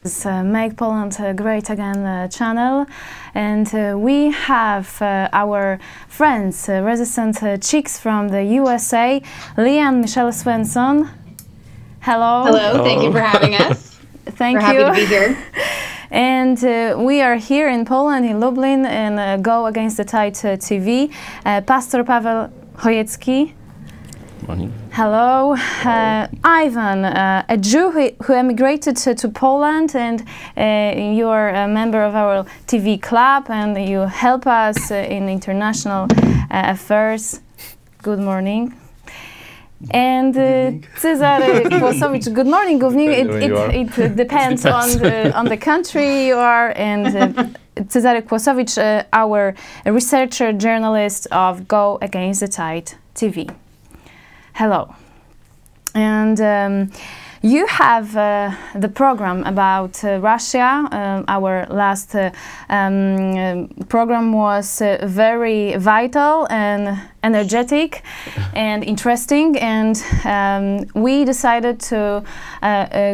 Make Poland Great Again channel, and we have our friends, resident Czechs from the USA, Leah and Michelle Svensson. Hello. Hello, thank you for having us. Thank you. We're happy to be here. And we are here in Poland, in Lublin, in Go Against the Tide TV. Pastor Paweł Chojecki. Morning. Hello. Ivan, a Jew who emigrated to Poland, and you are a member of our TV club, and you help us in international affairs. Good morning. And Cezary Kłosowicz, good morning, good evening. It depends on the country you are. And Cezary Kłosowicz, our researcher, journalist of Go Against the Tide TV. Hello. And you have the program about Russia. Our last program was very vital and energetic and interesting, and we decided to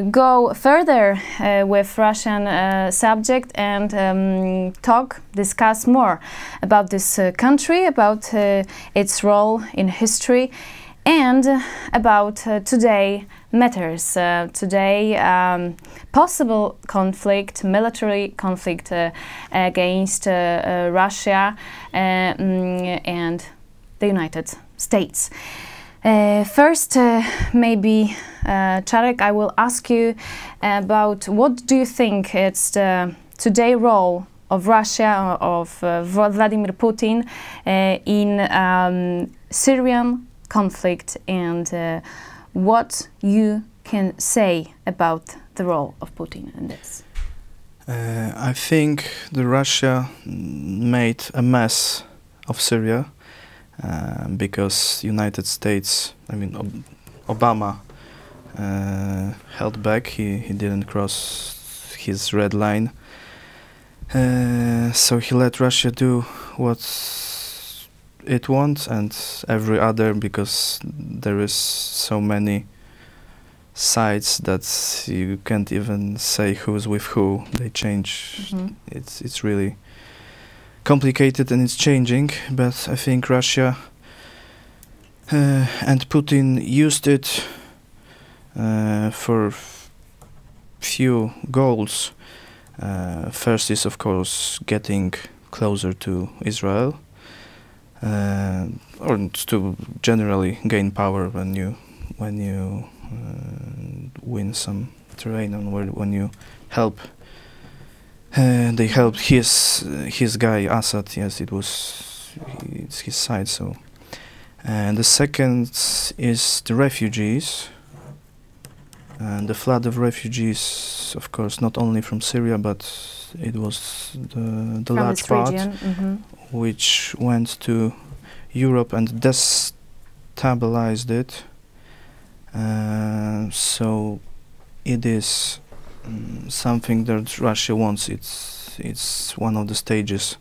go further with Russian subject and discuss more about this country, about its role in history, and about today matters. Today possible conflict, military conflict against Russia and the United States. First, maybe Czarek, I will ask you about what do you think it's the today role of Russia, of Vladimir Putin in Syrian conflict, and what you can say about the role of Putin in this? I think the Russia made a mess of Syria because United States, I mean Obama, held back. He didn't cross his red line, so he let Russia do what it wants and every other, because there is so many sides that you can't even say who's with who. They change. It's really complicated and it's changing, but I think Russia and Putin used it for few goals. First is of course getting closer to Israel, or to generally gain power when you win some terrain, and when you help. They helped his guy Assad. Yes, it's his side. So, and the second is the refugees, and the flood of refugees, of course, not only from Syria, but it was the large part which went to Europe and destabilized it. So it is something that Russia wants. It's one of the stages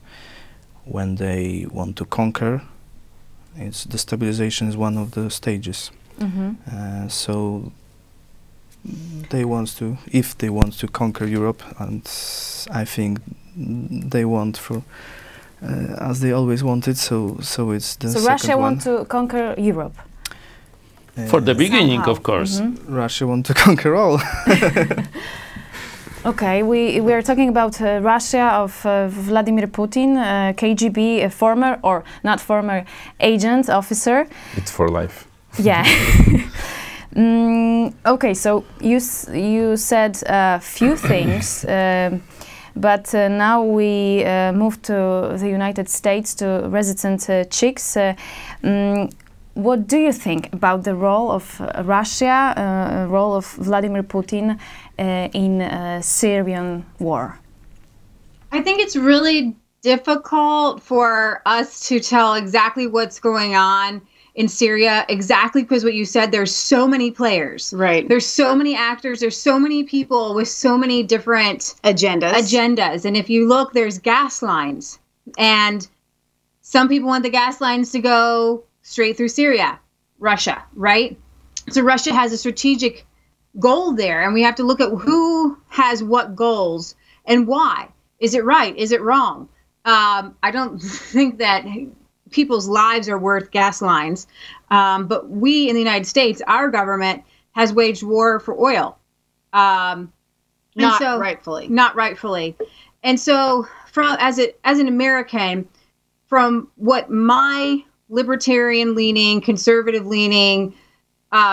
when they want to conquer. It's destabilization is one of the stages. So they want to, if they want to conquer Europe, and I think they want for as they always wanted. So it's the second Russia one. wants to conquer Europe. For the beginning, somehow. of course. Russia wants to conquer all. Okay, we are talking about Russia of Vladimir Putin, KGB, a former, or not former, agent, officer. It's for life. Yeah. Okay, so you said a few things, but now we move to the United States, to resident Czechs. What do you think about the role of Russia, role of Vladimir Putin in Syrian war? I think it's really difficult for us to tell exactly what's going on in Syria, exactly because what you said, there's so many players. Right. There's so many actors, there's so many people with so many different agendas. And if you look, there's gas lines. And some people want the gas lines to go straight through Syria, Russia, right? So Russia has a strategic goal there, and we have to look at who has what goals and why. Is it right? Is it wrong? I don't think that people's lives are worth gas lines, but we in the United States, our government has waged war for oil. Not rightfully. Not rightfully. And so, as an American, from what my libertarian-leaning, conservative-leaning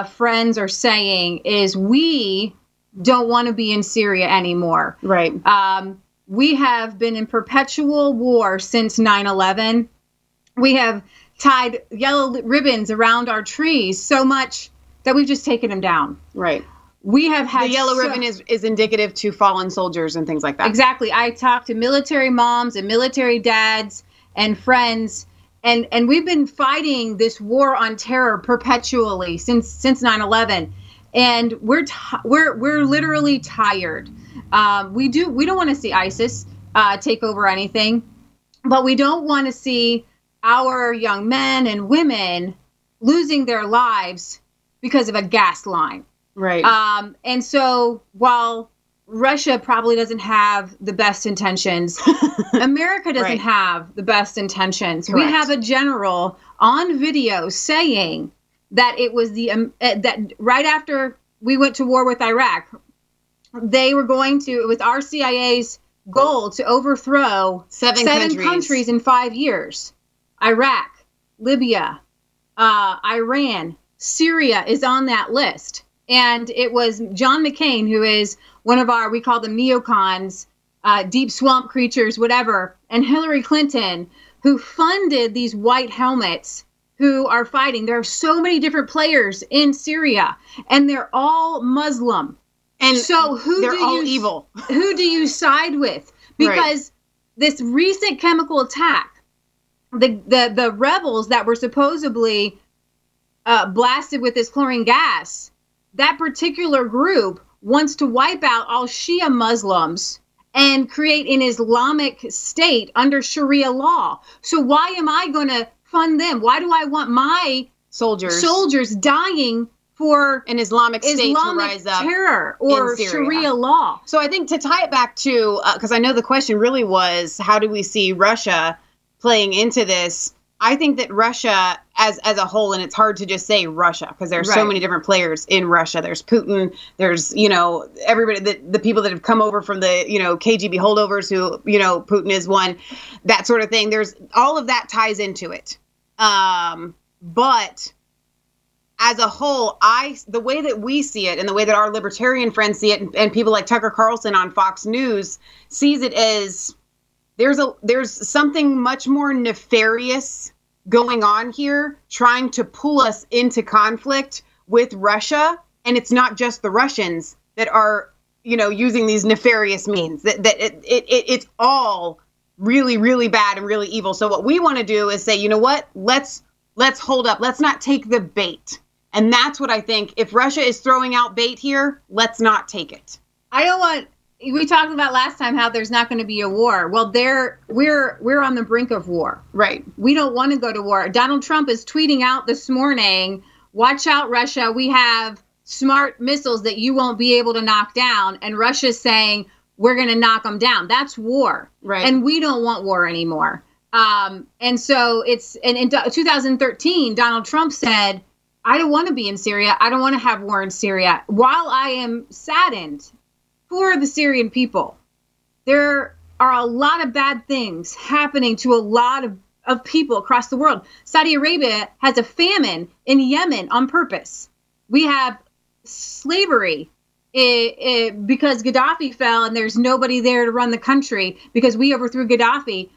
friends are saying is we don't want to be in Syria anymore. Right. We have been in perpetual war since 9/11. We have tied yellow ribbons around our trees so much that we've just taken them down. Right. We have had the yellow ribbon is indicative to fallen soldiers and things like that. Exactly. I talked to military moms and military dads and friends, and we've been fighting this war on terror perpetually since 9/11, and we're literally tired. We don't want to see ISIS take over anything, but we don't want to see our young men and women losing their lives because of a gas line. Right. And so while Russia probably doesn't have the best intentions, America doesn't have the best intentions. Correct. We have a general on video saying that it was that right after we went to war with Iraq, they were it was our CIA's goal to overthrow seven countries in 5 years. Iraq, Libya, Iran, Syria is on that list. And it was John McCain, who is one of we call them neocons, deep swamp creatures, whatever, and Hillary Clinton, who funded these white helmets who are fighting. There are so many different players in Syria, and they're all Muslim. And so they're all evil. Who do you side with? Because this recent chemical attack, the rebels that were supposedly blasted with this chlorine gas, that particular group wants to wipe out all Shia Muslims and create an Islamic state under Sharia law. So why am I going to fund them? Why do I want my soldiers dying for an Islamic state to rise up terror or Sharia law? So I think to tie it back to, because I know the question really was, how do we see Russia playing into this? I think that Russia as a whole, and it's hard to just say Russia because there's so many different players in Russia. There's Putin. There's, everybody, the people that have come over from the, KGB holdovers who, Putin is one, that sort of thing. There's all of that ties into it. But as a whole, the way that we see it and the way that our libertarian friends see it and people like Tucker Carlson on Fox News sees it as there's something much more nefarious going on here, trying to pull us into conflict with Russia. And it's not just the Russians that are, using these nefarious means. It's all really, really bad and really evil. So what we want to do is say, you know what? Let's hold up. Let's not take the bait. And that's what I think. If Russia is throwing out bait here, let's not take it. We talked about last time how there's not going to be a war. Well, we're on the brink of war. Right. We don't want to go to war. Donald Trump is tweeting out this morning, watch out, Russia. We have smart missiles that you won't be able to knock down. And Russia's saying, we're going to knock them down. That's war. Right. And we don't want war anymore. And so in 2013, Donald Trump said, I don't want to be in Syria. I don't want to have war in Syria. While I am saddened for the Syrian people, there are a lot of bad things happening to a lot of people across the world. Saudi Arabia has a famine in Yemen on purpose. We have slavery because Gaddafi fell and there's nobody there to run the country because we overthrew Gaddafi.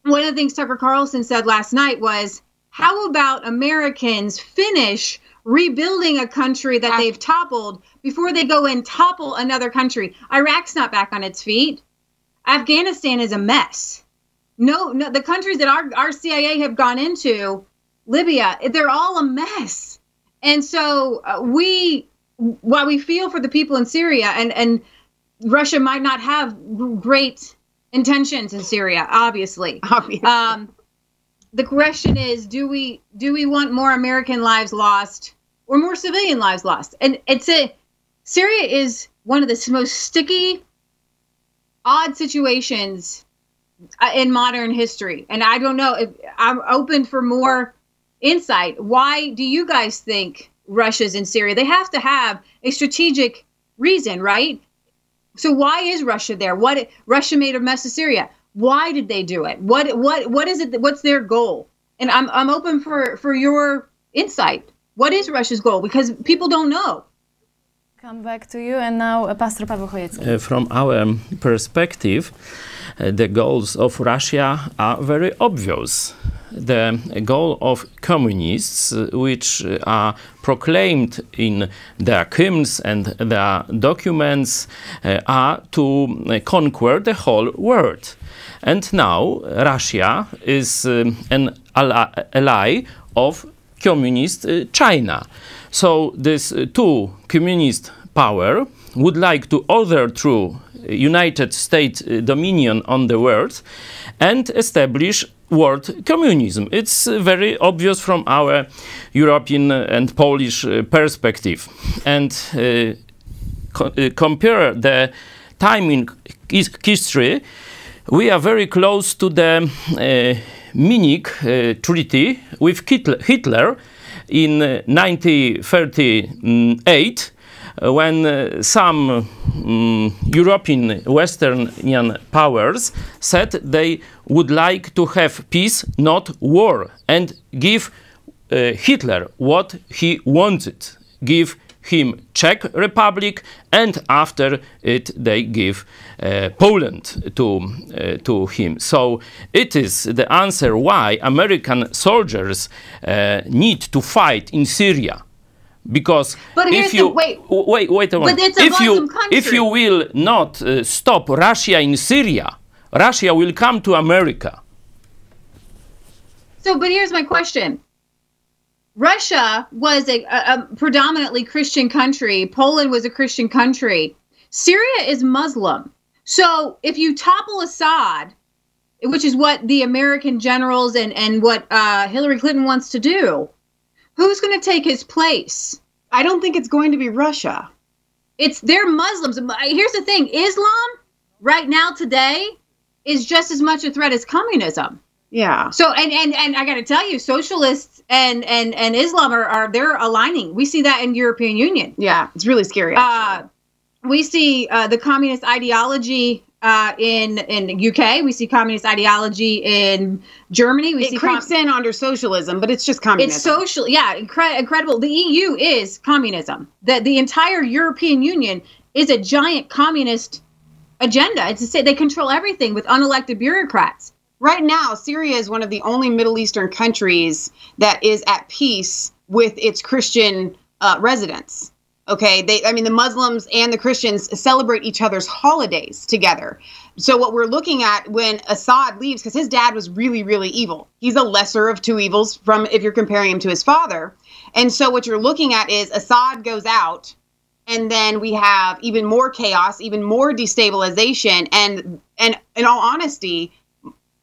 One of the things Tucker Carlson said last night was, how about Americans finish rebuilding a country that they've toppled before they go and topple another country? Iraq's not back on its feet. Afghanistan is a mess. No, the countries that our CIA have gone into, Libya, they're all a mess. And so while we feel for the people in Syria, and Russia might not have great intentions in Syria, obviously. The question is, do we want more American lives lost or more civilian lives lost? And Syria is one of the most sticky, odd situations in modern history. And I don't know if I'm open for more insight. Why do you guys think Russia's in Syria? They have to have a strategic reason, right? So why is Russia there? Russia made a mess of Syria. Why did they do it? What is it? What's their goal? And I'm open for your insight. What is Russia's goal? Because people don't know. Come back to you, and now Pastor Paweł Chojecki. From our perspective, the goals of Russia are very obvious. The goal of communists, which are proclaimed in their hymns and their documents, are to conquer the whole world. And now Russia is an ally of communist China. So this two communist power would like to overthrow United States dominion on the world and establish world communism. It's very obvious from our European and Polish perspective. And compare the time in history, we are very close to the Munich Treaty with Hitler in 1938, when some European Western powers said they would like to have peace, not war, and give Hitler what he wanted. Give him Czech Republic, and after it they give Poland to him. So it is the answer why American soldiers need to fight in Syria. Because but if you wait a moment. If you will not stop Russia in Syria, Russia will come to America. So, but here's my question. Russia was a predominantly Christian country. Poland was a Christian country. Syria is Muslim. So if you topple Assad, which is what the American generals and what Hillary Clinton wants to do, who's going to take his place? I don't think it's going to be Russia. They're Muslims. Here's the thing. Islam right now today is just as much a threat as communism. Yeah. So and I got to tell you, socialists and Islam they're aligning. We see that in European Union. Yeah, it's really scary. We see the communist ideology in the UK. We see communist ideology in Germany. It creeps in under socialism, but it's just communism. It's social, yeah, incredible. The EU is communism. The entire European Union is a giant communist agenda. It's to say they control everything with unelected bureaucrats. Right now, Syria is one of the only Middle Eastern countries that is at peace with its Christian residents. Okay, the Muslims and the Christians celebrate each other's holidays together. So what we're looking at when Assad leaves, because his dad was really, really evil. He's a lesser of two evils from if you're comparing him to his father. And so what you're looking at is Assad goes out, and then we have even more chaos, even more destabilization. And in all honesty,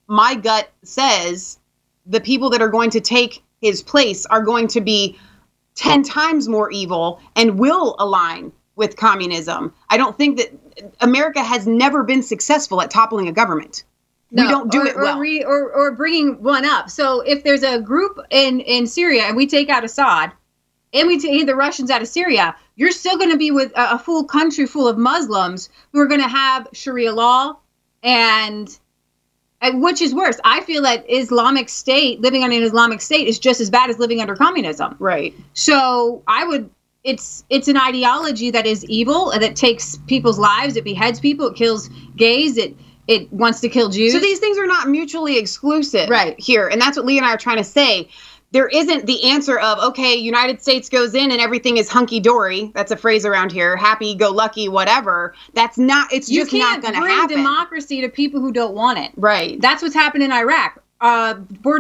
my gut says the people that are going to take his place are going to be 10 times more evil and will align with communism. I don't think that America has never been successful at toppling a government. No, we don't do it well. Or bringing one up. So if there's a group in Syria and we take out Assad and we take the Russians out of Syria, you're still going to be with a full country full of Muslims who are going to have Sharia law and which is worse. I feel that Islamic State, living under an Islamic State is just as bad as living under communism. Right. So it's an ideology that is evil and that takes people's lives. It beheads people. It kills gays. It wants to kill Jews. So these things are not mutually exclusive here. And that's what Lee and I are trying to say. There isn't the answer of, okay, United States goes in and everything is hunky-dory. That's a phrase around here. Happy-go-lucky, whatever. That's not, it's just not going to happen. You can't bring democracy to people who don't want it. Right. That's what's happened in Iraq.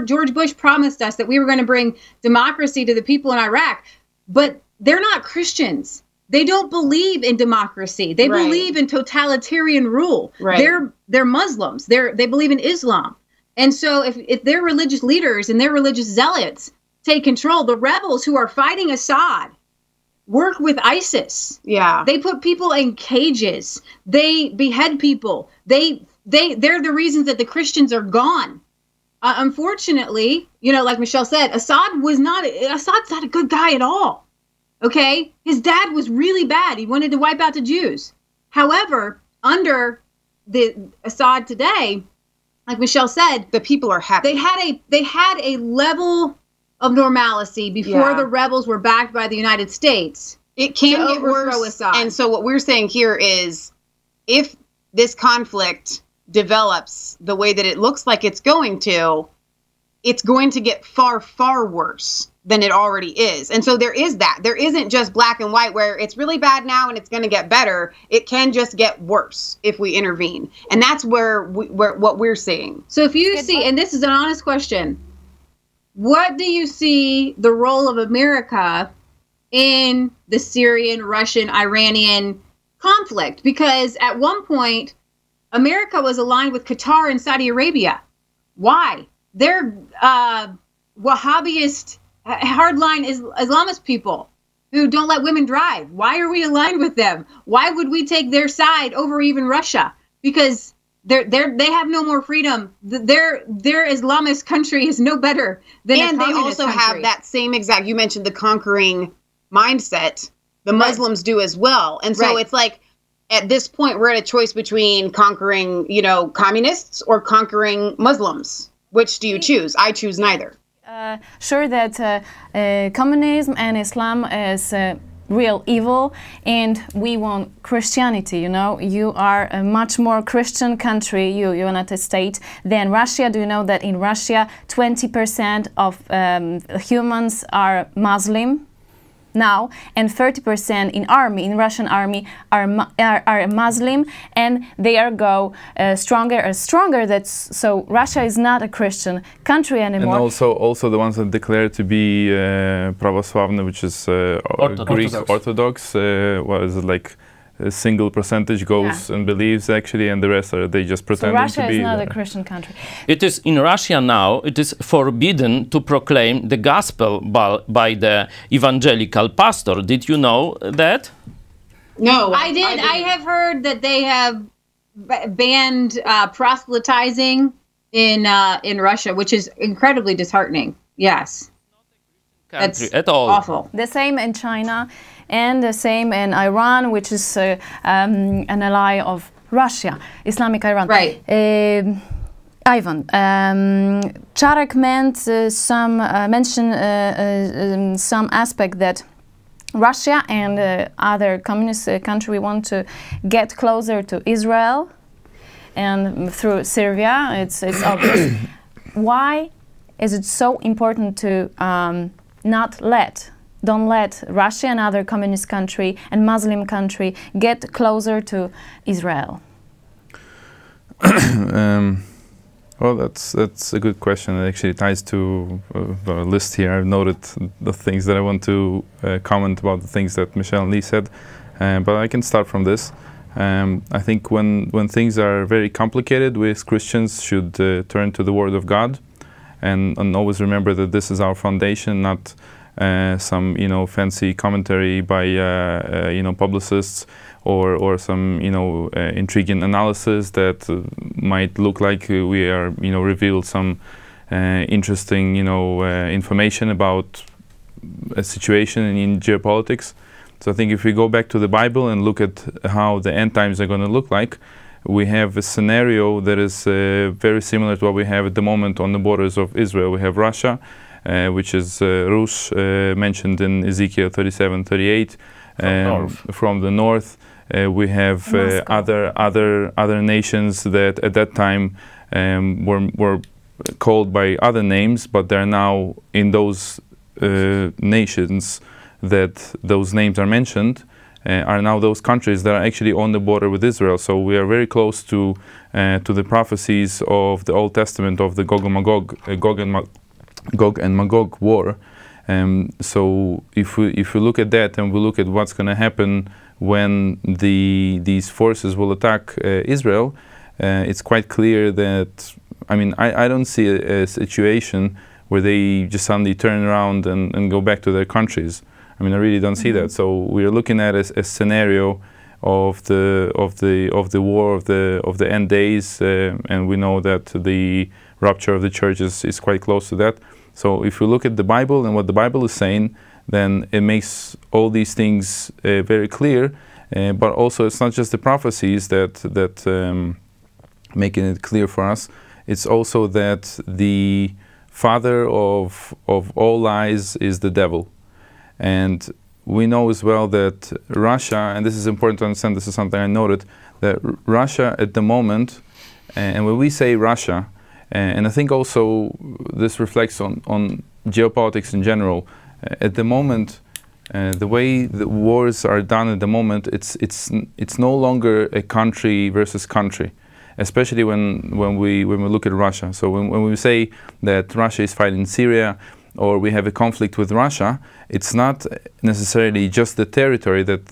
George Bush promised us that we were going to bring democracy to the people in Iraq. But they're not Christians. They don't believe in democracy. They believe in totalitarian rule. Right. They're Muslims. They believe in Islam. And so if their religious leaders and their religious zealots take control, the rebels who are fighting Assad work with ISIS. Yeah. They put people in cages. They behead people. They're the reasons that the Christians are gone. Unfortunately, you know, like Michelle said, Assad's not a good guy at all. Okay? His dad was really bad. He wanted to wipe out the Jews. However, under the Assad today, like Michelle said, the people are happy. They had a level of normalcy before the rebels were backed by the United States. It can get worse. Assad. And so what we're saying here is, if this conflict develops the way that it looks like it's going to get far, far worse than it already is. And so there is that. There isn't just black and white where it's really bad now and it's going to get better. It can just get worse if we intervene. And that's where what we're seeing. So if you see, and this is an honest question, what do you see the role of America in the Syrian, Russian, Iranian conflict? Because at one point, America was aligned with Qatar and Saudi Arabia. Why? They're Wahhabist, hardline Islamist people who don't let women drive. Why are we aligned with them? Why would we take their side over even Russia? Because they have no more freedom. Their Islamist country is no better than a communist country. And they also have that same exact, you mentioned the conquering mindset. The Muslims do as well. And so it's like, at this point, we're at a choice between conquering, you know, communists or conquering Muslims. Which do you choose? I choose neither. Sure that communism and Islam is real evil, and we want Christianity, you know. You are a much more Christian country, United States, than Russia. Do you know that in Russia 20% of humans are Muslim now, and 30% in Russian army are Muslim, and they are stronger and stronger. So Russia is not a Christian country anymore. And also the ones that declare to be pravoslavne, which is Greek Orthodox, was like a single percentage goes and believes actually, and the rest are they just pretending to be. So Russia is not a Christian country. It is in Russia now. It is forbidden to proclaim the gospel by the evangelical pastor. Did you know that? No, I did. I have heard that they have banned proselytizing in Russia, which is incredibly disheartening. Yes, that's at all awful. The same in China. And the same in Iran, which is an ally of Russia, Islamic Iran. Right. Ivan, Czarek mentioned some aspect that Russia and other communist country want to get closer to Israel, and through Syria, it's obvious. Why is it so important to don't let Russia and other communist country and Muslim country get closer to Israel? Well, that's a good question. It actually ties to the list here. I've noted the things that I want to comment about the things that Michelle and Lee said, but I can start from this. I think when things are very complicated, we as Christians should turn to the Word of God, and always remember that this is our foundation, not some fancy commentary by publicists or some intriguing analysis that might look like we are revealed some interesting information about a situation in geopolitics. So I think if we go back to the Bible and look at how the end times are going to look like, we have a scenario that is very similar to what we have at the moment on the borders of Israel. We have Russia, which is Rus, mentioned in Ezekiel 37:38. From the north, we have other nations that at that time were called by other names, but they're now in those nations that those names are mentioned. Are now those countries that are actually on the border with Israel. So we are very close to the prophecies of the Old Testament of the Gog and Magog war. So if we look at that and we look at what's going to happen when these forces will attack Israel, it's quite clear that, I don't see a situation where they just suddenly turn around and go back to their countries. I mean, I really don't see that. So we are looking at a scenario of the war of the end days, and we know that the rapture of the church is quite close to that. So if you look at the Bible and what the Bible is saying, then it makes all these things very clear. But also, it's not just the prophecies that making it clear for us. It's also that the father of all lies is the devil. And we know as well that Russia, and this is important to understand, this is something I noted, that Russia at the moment, and when we say Russia, and I think also this reflects on geopolitics in general, at the moment, the way the wars are done at the moment, it's no longer a country versus country, especially when we look at Russia. So when we say that Russia is fighting Syria, or we have a conflict with Russia, it's not necessarily just the territory that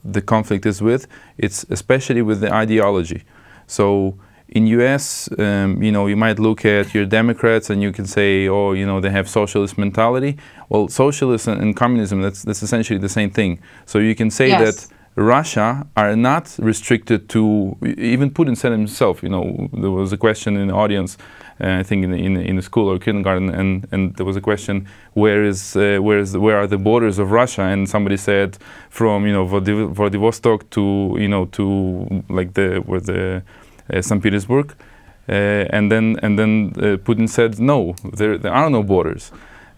the conflict is with, it's especially with the ideology. So in US, you know, you might look at your Democrats and you can say, oh, you know, they have socialist mentality. Well, socialism and communism, that's essentially the same thing. So you can say that Russia are not restricted to, even Putin said himself, you know, there was a question in the audience, I think in the school or kindergarten, and there was a question, where are the borders of Russia? And somebody said from, you know, Vladivostok to, you know, to like St. Petersburg, and then Putin said no, there are no borders,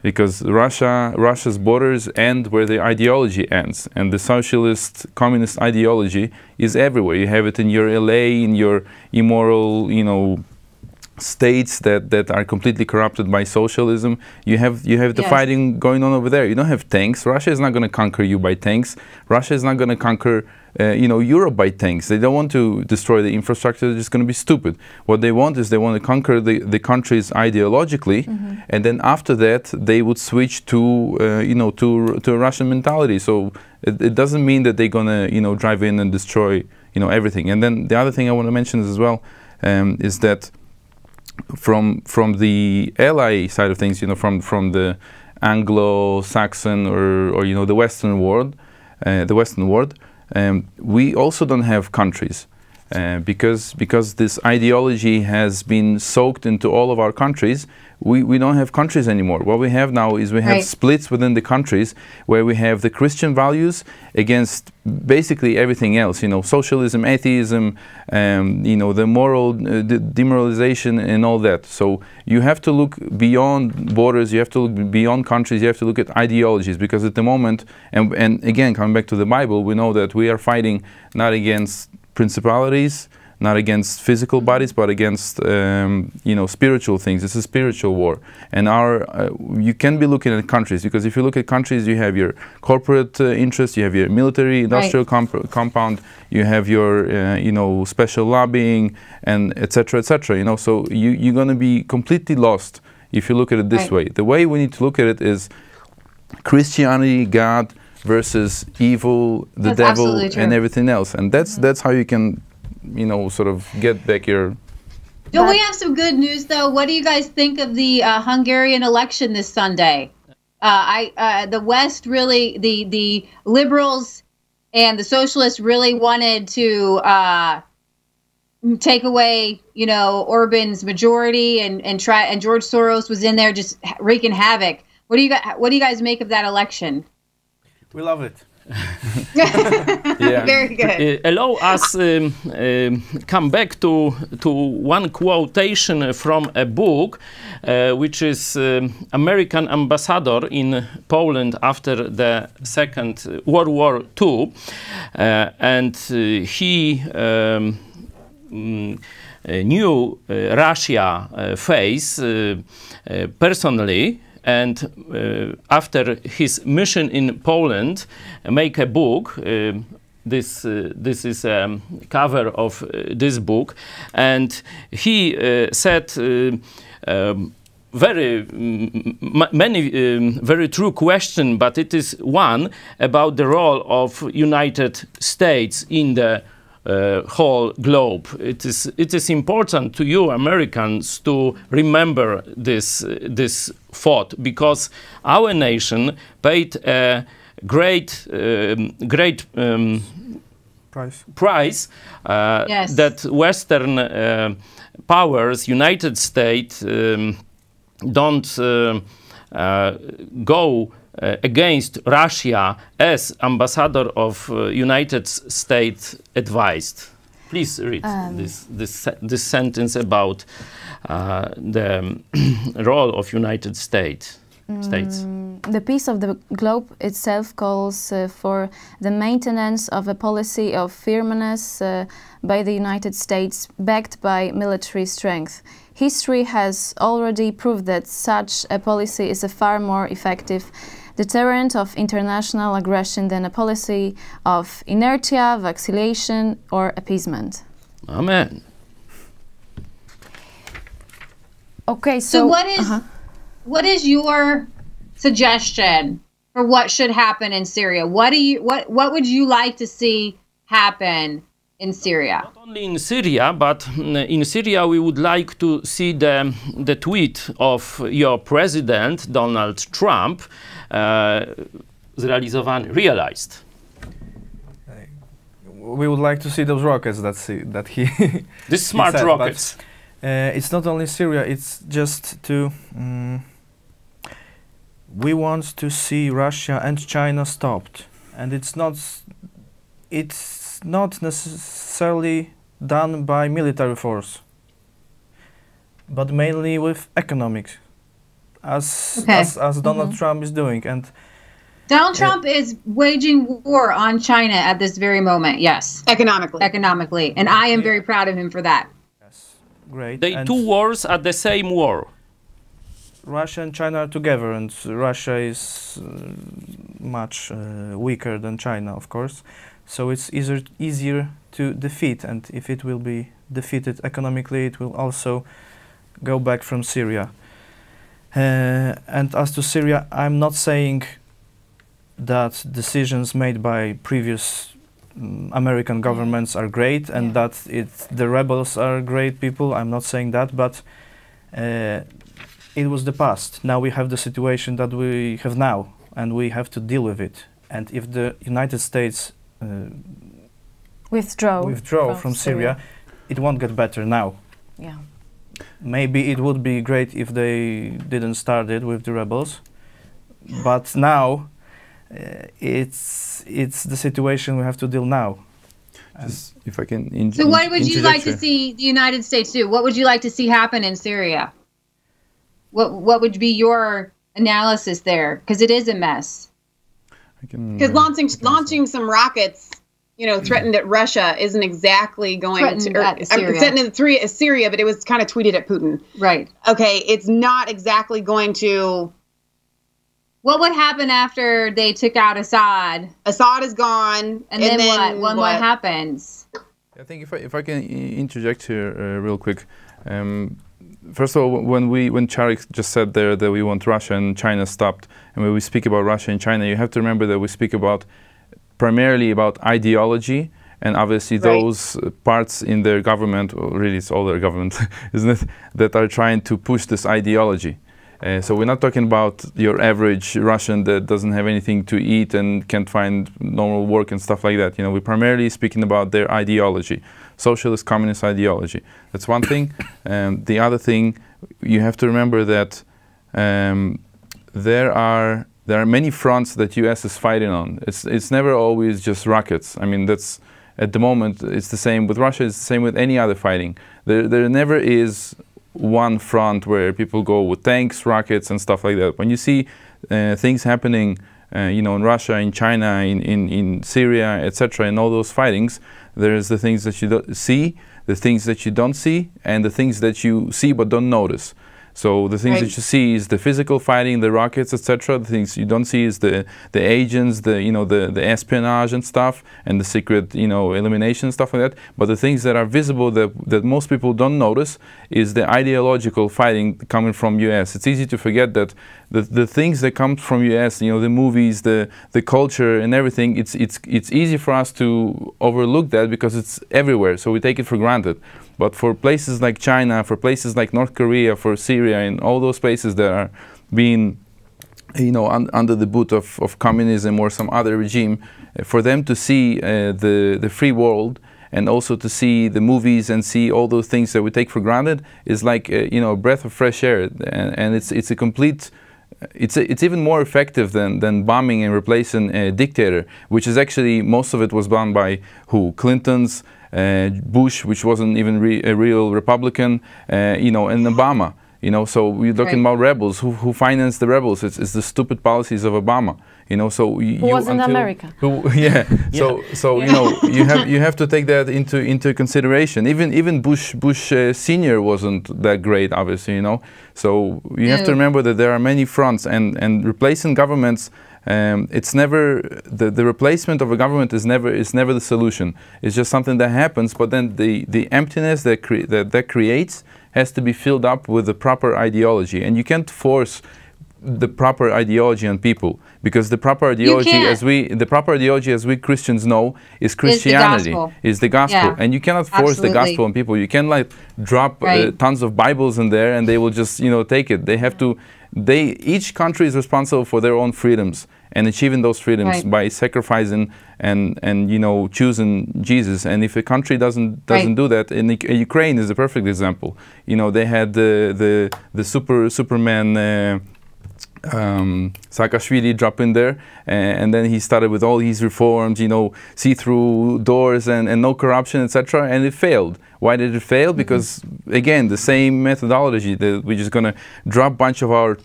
because Russia's borders end where the ideology ends, and the socialist communist ideology is everywhere. You have it in your LA, in your immoral, you know, states that are completely corrupted by socialism. You have the fighting going on over there. You don't have tanks. Russia is not going to conquer you by tanks. Russia is not going to conquer you know, Europe by tanks. They don't want to destroy the infrastructure. They're just going to be stupid. What they want is they want to conquer the countries ideologically, and then after that they would switch to you know, to a Russian mentality. So it doesn't mean that they're going to, you know, drive in and destroy, you know, everything. And then the other thing I want to mention as well is that from the ally side of things, you know, from the Anglo-Saxon or you know, the Western world, we also don't have countries because this ideology has been soaked into all of our countries. We don't have countries anymore. What we have now is we have splits within the countries where we have the Christian values against basically everything else, you know, socialism, atheism, you know, the moral demoralization and all that. So you have to look beyond borders, you have to look beyond countries, you have to look at ideologies, because at the moment, and again, coming back to the Bible, we know that we are fighting not against principalities, not against physical bodies, but against you know, spiritual things. It's a spiritual war, and you can be looking at countries, because if you look at countries, you have your corporate interests, you have your military industrial compound, you have your you know, special lobbying, and etc. etc. You know, so you're going to be completely lost if you look at it this way. The way we need to look at it is Christianity, God versus evil, the devil, and everything else, and that's how you can, you know, sort of get back your... Don't we have some good news, though? What do you guys think of the Hungarian election this Sunday? The West really, the liberals and the socialists really wanted to take away, you know, Orban's majority, and George Soros was in there just wreaking havoc. What do you guys make of that election? We love it. Yeah. Very good. Allow us come back to one quotation from a book, which is American ambassador in Poland after the Second World War II, and he knew Russia face personally. And after his mission in Poland, make a book. This is a cover of this book, and he said many very true question, but it is one about the role of United States in the whole globe. It is important to you Americans to remember this thought, because our nation paid a great prize Yes. that Western powers, United States, don't go against Russia as ambassador of United States advised. Please read this sentence about the role of United States. The peace of the globe itself calls for the maintenance of a policy of firmness by the United States, backed by military strength. History has already proved that such a policy is a far more effective deterrent of international aggression than a policy of inertia, vacillation, or appeasement. Amen. Okay, So what is your suggestion for what should happen in Syria? What would you like to see happen in Syria? Not only in Syria, but in Syria we would like to see the tweet of your president, Donald Trump, realized. We would like to see those rockets that he These smart said, rockets. It's not only Syria, it's just to... we want to see Russia and China stopped. And it's not necessarily done by military force, but mainly with economics, as Donald Trump is doing. And Donald Trump is waging war on China at this very moment, yes. Economically. And I am very proud of him for that. yes, great. They And two wars are the same war. Russia and China are together, and Russia is much weaker than China, of course. So it's easier to defeat, and if it will be defeated economically, it will also go back from Syria. And as to Syria, I'm not saying that decisions made by previous American governments are great, and that the rebels are great people. I'm not saying that, but it was the past. Now we have the situation that we have now, and we have to deal with it. And if the United States withdraw from Syria, it won't get better now. Yeah. Maybe it would be great if they didn't start it with the rebels, but now it's the situation we have to deal now. Just if I can. So what would you like to see the United States do? What would you like to see happen in Syria? What would be your analysis there? Because it is a mess. Because launching some rockets, threatened at Russia isn't exactly going Threatened at Syria. Threatened at Syria, but it was kind of tweeted at Putin. Right. Okay, it's not exactly going to. What would happen after they took out Assad? Assad is gone, And then what? What happens? I think if I can interject here real quick. First of all, when Charlie just said there that we want Russia and China stopped, and when we speak about Russia and China, you have to remember that we speak about primarily about ideology, and obviously those parts in their government, or really it's all their government, isn't it, that are trying to push this ideology. So we're not talking about your average Russian that doesn't have anything to eat and can't find normal work and stuff like that. We're primarily speaking about their ideology, socialist, communist ideology. That's one thing. The other thing, you have to remember that there are many fronts that U.S. is fighting on. It's never always just rockets. I mean, that's at the moment it's the same with Russia. It's the same with any other fighting. There never is one front where people go with tanks, rockets, and stuff like that. When you see things happening, in Russia, in China, in Syria, etc., in all those fightings, there's the things that you don't see, the things that you don't see, and the things that you see but don't notice. So the things that you see is the physical fighting, the rockets, etc. The things you don't see is the agents, the espionage and stuff, and the secret, elimination, stuff like that. But the things that are visible that most people don't notice is the ideological fighting coming from US. It's easy to forget that the things that come from US, the movies, the culture and everything, it's easy for us to overlook that because it's everywhere. So we take it for granted. But for places like China, for places like North Korea, for Syria, and all those places that are being you know, under the boot of communism or some other regime, for them to see the free world and also to see the movies and see all those things that we take for granted is like you know, a breath of fresh air, and it's a complete. It's even more effective than bombing and replacing a dictator, which is actually, most of it was done by who? Clintons, Bush, which wasn't even a real Republican, you know, and Obama. You know, so we're talking about rebels. Who financed the rebels? It's the stupid policies of Obama. You know, so who was in America? Yeah. So you know, you have to take that into consideration. Even Bush Senior wasn't that great, obviously. You know, so you have to remember that there are many fronts, and replacing governments. It's never the replacement of a government is never the solution. It's just something that happens, but then the emptiness that creates has to be filled up with the proper ideology, and you can't force the proper ideology on people, because the proper ideology as we Christians know is Christianity, is the gospel, and you cannot force the gospel on people. You can like drop tons of Bibles in there and they will just, you know, take it. They have to. Each country is responsible for their own freedoms and achieving those freedoms by sacrificing and you know, choosing Jesus. And if a country doesn't do that, and Ukraine is a perfect example. You know, they had the Superman. Saakashvili drop in there, and then he started with all these reforms, you know, see-through doors and no corruption, etc., and it failed. Why did it fail? Because again, the same methodology, that we're just going to drop a bunch of our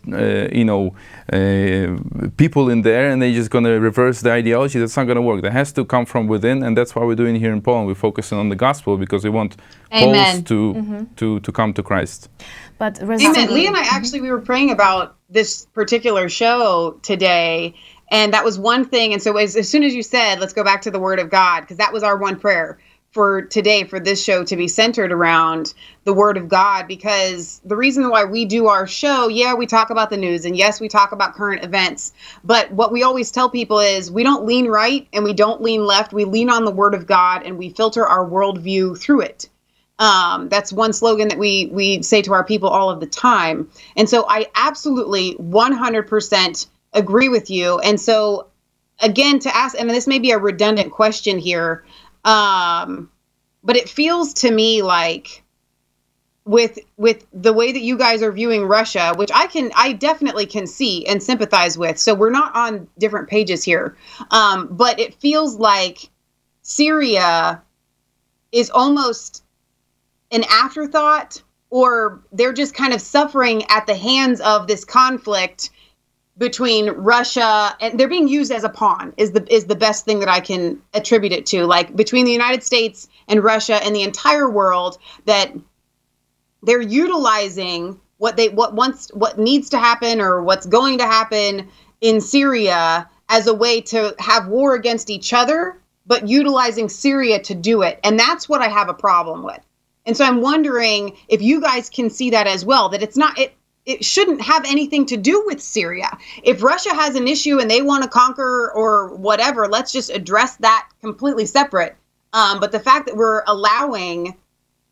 you know, people in there, and they're just going to reverse the ideology. That's not going to work. That has to come from within, and that's what we're doing here in Poland. We're focusing on the gospel because we want Poles to come to Christ. But Amen. Lee and I actually, we were praying about this particular show today, and that was one thing. And so as soon as you said, let's go back to the Word of God, because that was our one prayer for today, for this show to be centered around the Word of God, because the reason why we do our show, we talk about the news, and yes, we talk about current events, but what we always tell people is we don't lean right and we don't lean left. We lean on the Word of God and we filter our worldview through it. That's one slogan that we say to our people all of the time. And so I absolutely 100% agree with you. And so again, to ask, and this may be a redundant question here, but it feels to me like with the way that you guys are viewing Russia, which I definitely can see and sympathize with. So we're not on different pages here. But it feels like Syria is almost an afterthought, or they're just kind of suffering at the hands of this conflict between Russia, and they're being used as a pawn is the best thing that I can attribute it to, like between the United States and Russia and the entire world, that they're utilizing what needs to happen or what's going to happen in Syria as a way to have war against each other, but utilizing Syria to do it. And that's what I have a problem with. And so I'm wondering if you guys can see that as well, that it shouldn't have anything to do with Syria. If Russia has an issue and they want to conquer or whatever, let's just address that completely separate. But the fact that we're allowing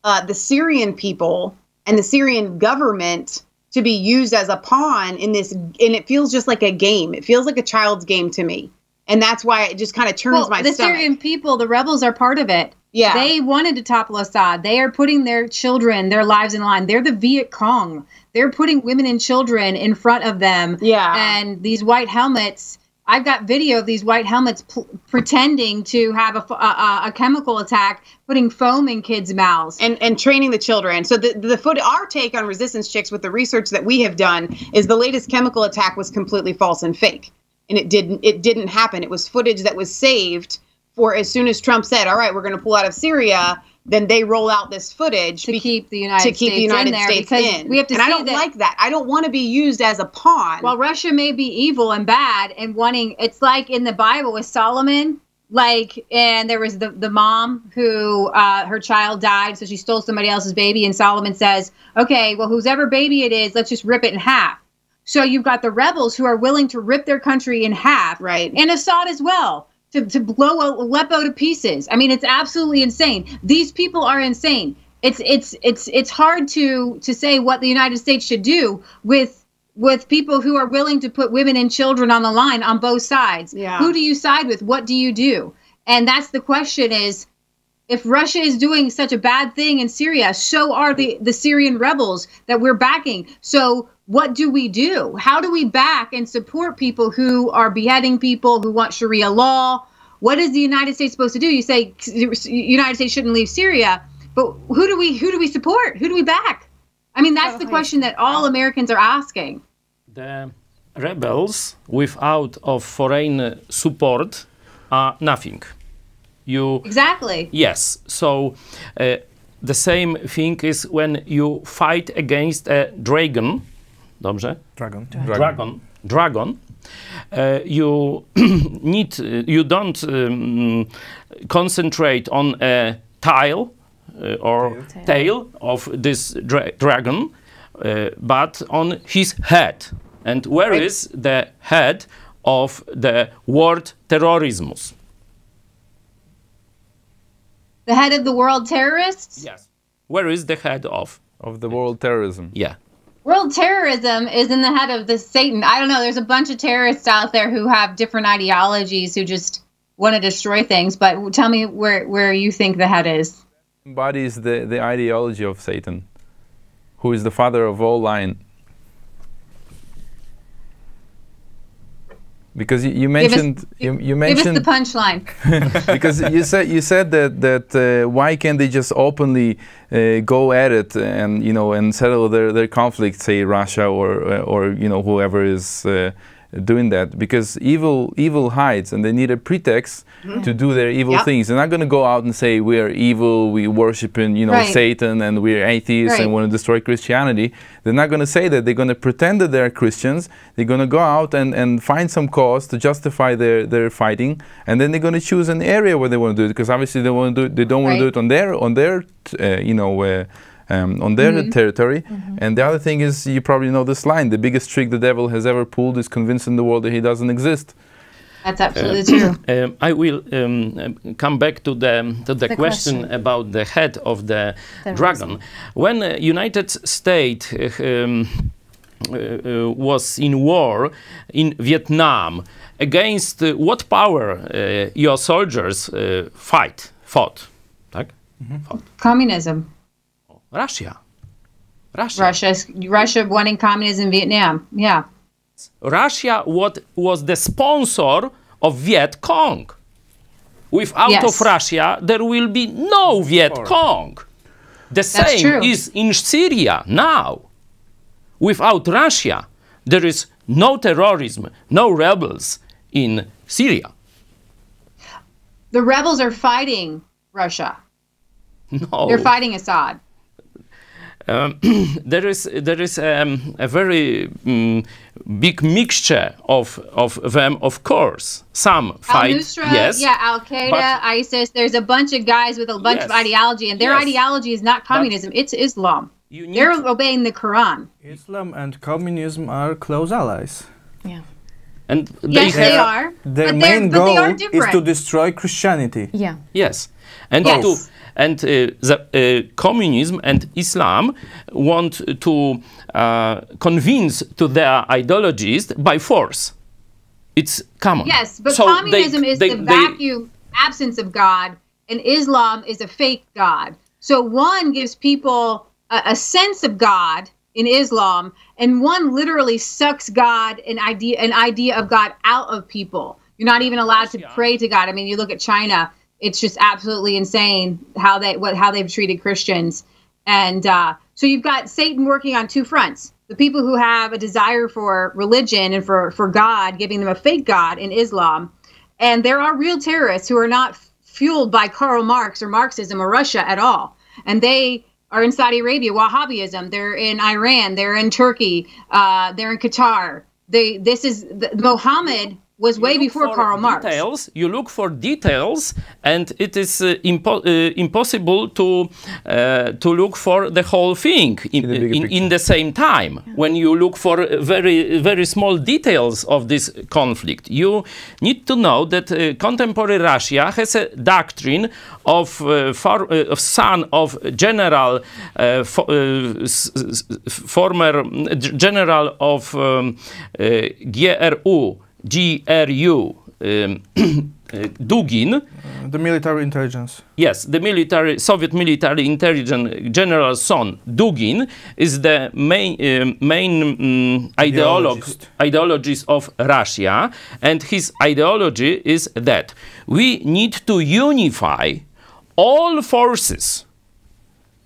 the Syrian people and the Syrian government to be used as a pawn in this, and it feels just like a game. It feels like a child's game to me. And that's why it just kind of turns my stomach. The Syrian people, the rebels, are part of it. Yeah. They wanted to topple Assad. They are putting their children, their lives in line. They're the Viet Cong. They're putting women and children in front of them. Yeah. And these white helmets, I've got video of these white helmets pretending to have a chemical attack, putting foam in kids' mouths. And training the children. So our take on Resistance Chicks with the research that we have done is the latest chemical attack was completely false and fake. And it didn't happen. It was footage that was saved for as soon as Trump said, all right, we're going to pull out of Syria, then they roll out this footage to keep the United States in. We have to, and I don't like that. I don't want to be used as a pawn. Well, Russia may be evil and bad and wanting, it's like in the Bible with Solomon, and there was the mom who, her child died, so she stole somebody else's baby, and Solomon says, okay, well, whosever baby it is, let's just rip it in half. So you've got the rebels who are willing to rip their country in half. Right. And Assad as well. To blow Aleppo to pieces. I mean, it's absolutely insane. These people are insane. It's hard to say what the United States should do with with people who are willing to put women and children on the line on both sides. Yeah. Who do you side with? What do you do? And that's the question is, if Russia is doing such a bad thing in Syria, so are the Syrian rebels that we're backing. So what do we do? How do we back and support people who are beheading people, who want Sharia law? What is the United States supposed to do? You say United States shouldn't leave Syria, but who do we support? Who do we back? I mean, that's the question that all Americans are asking. The rebels without of foreign support are nothing. Exactly. Yes. So the same thing is when you fight against a dragon. Dobrze? Dragon. You don't concentrate on a tail of this dragon, but on his head. And where is the head of the world terrorism? The head of the world terrorists? Yes. Where is the head of the world terrorism? Yeah. World terrorism is in the head of the Satan. I don't know. There's a bunch of terrorists out there who have different ideologies who just want to destroy things. But tell me where you think the head is. Embodies the ideology of Satan, who is the father of all lying. Because you mentioned you mentioned give us the punchline. Because you said that why can't they just openly go at it and and settle their conflict, say Russia or whoever is doing that, because evil hides and they need a pretext to do their evil things. They're not going to go out and say we are evil, we worship Satan and we're atheists and want to destroy Christianity. They're not going to say that. They're going to pretend that they're Christians. They're going to go out and find some cause to justify their fighting, and then they're going to choose an area where they want to do it, because obviously they don't want to do it on their territory. And the other thing is, you probably know this line: the biggest trick the devil has ever pulled is convincing the world that he doesn't exist. That's absolutely true. I will come back to the question about the head of the dragon. When United States was in war in Vietnam, against what power your soldiers fought? Tak? Fought. Communism. Russia. Russia wanting communism in Vietnam. Yeah. Russia was the sponsor of Viet Cong. Without of Russia, there will be no Viet Cong. The same is in Syria now. Without Russia, there is no terrorism, no rebels in Syria. The rebels are fighting Russia. No. They're fighting Assad. There is a very big mixture of them, of course. Some fight, Al-Nusra, Al-Qaeda, ISIS. There's a bunch of guys with a bunch of ideology, and their ideology is not communism, it's Islam. They're obeying the Quran. Islam and communism are close allies. Yeah. And they are. Their main goal is to destroy Christianity. Yeah. Yes. And communism and Islam want to convince to their ideologies by force. It's common. Yes, but communism is the vacuum absence of God, and Islam is a fake God. So one gives people a sense of God in Islam, and one literally sucks God, an idea of God out of people. You're not even allowed to pray to God. I mean, you look at China. It's just absolutely insane how they've treated Christians. And so you've got Satan working on two fronts. The people who have a desire for religion and for God, giving them a fake God in Islam. And there are real terrorists who are not fueled by Karl Marx or Marxism or Russia at all. And they are in Saudi Arabia, Wahhabism. They're in Iran. They're in Turkey. They're in Qatar. Mohammed was way before Karl Marx. You look for details, and it is impossible to look for the whole thing in the same time. Yeah. When you look for very, very small details of this conflict, you need to know that contemporary Russia has a doctrine of son of general, former general of GRU, Dugin. The military intelligence. Yes, the Soviet military intelligence general son Dugin is the main ideologist of Russia, and his ideology is that we need to unify all forces.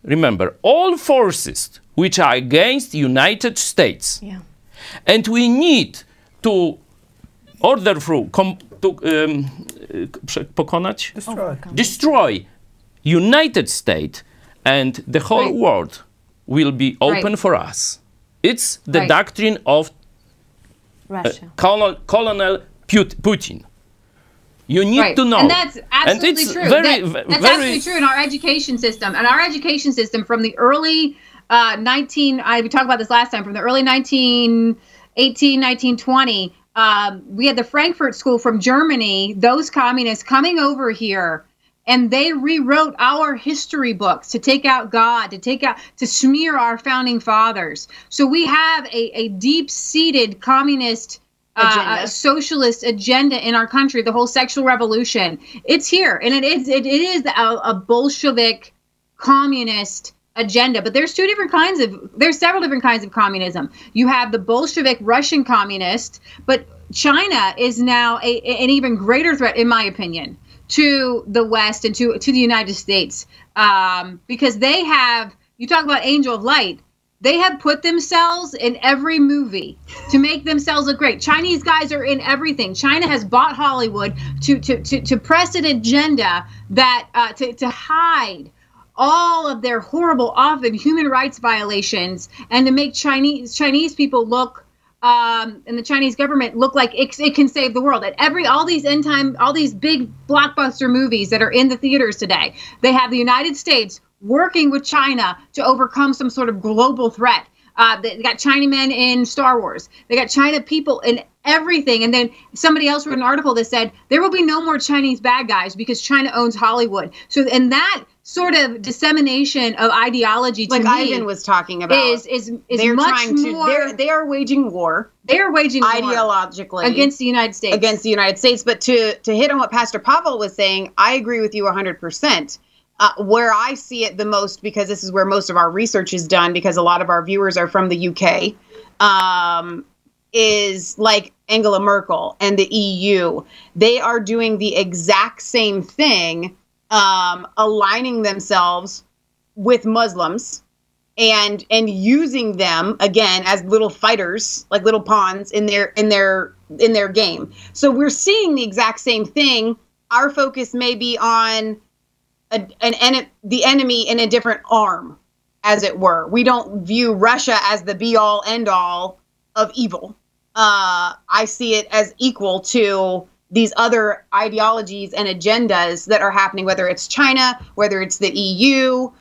Remember, all forces which are against United States, and we need to order through destroy United States, and the whole world will be open for us. It's the doctrine of Russia. Colonel Putin. You need to know. And that's absolutely true. That's absolutely true in our education system. And our education system from the early we talked about this last time, from the early 1918, 1920, we had the Frankfurt School from Germany, those communists coming over here, and they rewrote our history books to take out God, to smear our founding fathers. So we have a deep-seated communist socialist agenda in our country, the whole sexual revolution. It's here, and it is a Bolshevik communist agenda. But there's several different kinds of communism. You have the Bolshevik Russian communist, but China is now an even greater threat, in my opinion, to the West and to the United States, because they have, you talk about angel of light, they have put themselves in every movie to make themselves look great. Chinese guys are in everything. China has bought Hollywood to press an agenda that to hide all of their horrible, often human rights violations, and to make Chinese people look, and the Chinese government look like it can save the world. All these big blockbuster movies that are in the theaters today, they have the United States working with China to overcome some sort of global threat. They got Chinamen in Star Wars. They got China people in everything. And then somebody else wrote an article that said there will be no more Chinese bad guys because China owns Hollywood. So, and that sort of dissemination of ideology, to like me, Ivan was talking about, is much more. They are waging war. They are waging ideologically against the United States. Against the United States. But to hit on what Pastor Pavel was saying, I agree with you 100%. Where I see it the most, because this is where most of our research is done, because a lot of our viewers are from the UK, is like Angela Merkel and the EU. They are doing the exact same thing, aligning themselves with Muslims and using them again as little fighters, like little pawns in their game. So we're seeing the exact same thing. Our focus may be on the enemy in a different arm, as it were. We don't view Russia as the be-all, end-all of evil. I see it as equal to these other ideologies and agendas that are happening, whether it's China, whether it's the EU.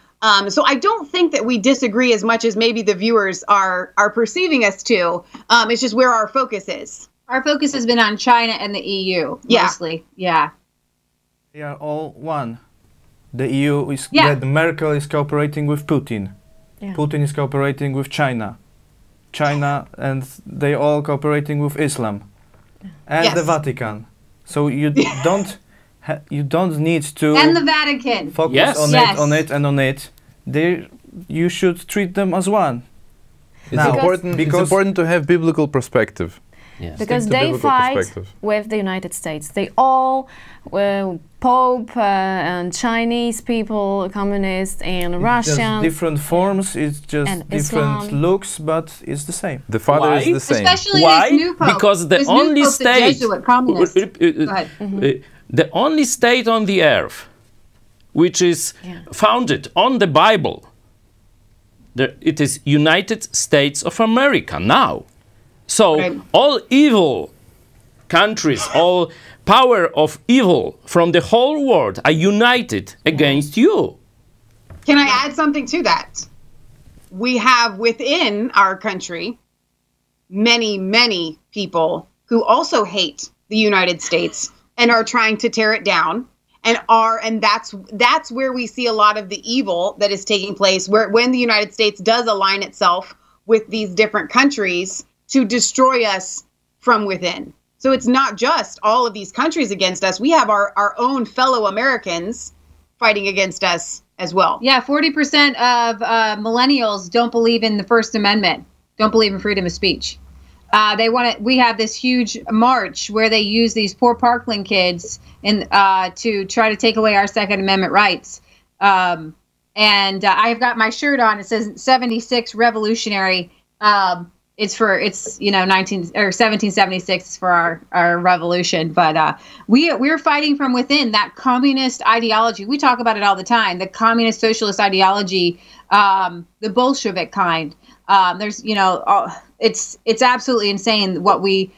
So I don't think that we disagree as much as maybe the viewers are perceiving us to. It's just where our focus is. Our focus has been on China and the EU, mostly. Yeah. They are all one. The EU is that Merkel is cooperating with Putin. Yeah. Putin is cooperating with China. And they all cooperating with Islam and the Vatican. So you don't need to and the Vatican focus on it. You should treat them as one. It's important to have biblical perspective. Yes. Because they fight with the United States. They all, Pope and Chinese people, communists and Russians. Just different forms, it's just different looks, but it's the same. The father is the same. Especially Why? This new Pope. Because the only state, the only state on the earth which is founded on the Bible, it is United States of America now. So all evil countries, all power of evil from the whole world are united against you. Can I add something to that? We have within our country many, many people who also hate the United States and are trying to tear it down, and that's where we see a lot of the evil that is taking place, where when the United States does align itself with these different countries to destroy us from within. So it's not just all of these countries against us. We have our own fellow Americans fighting against us as well. Yeah, 40% of millennials don't believe in the First Amendment, don't believe in freedom of speech. We have this huge march where they use these poor Parkland kids to try to take away our Second Amendment rights. I've got my shirt on. It says 76 Revolutionary. It's 1776 for our revolution. But we're fighting from within that communist ideology. We talk about it all the time. The communist socialist ideology, the Bolshevik kind. It's absolutely insane what we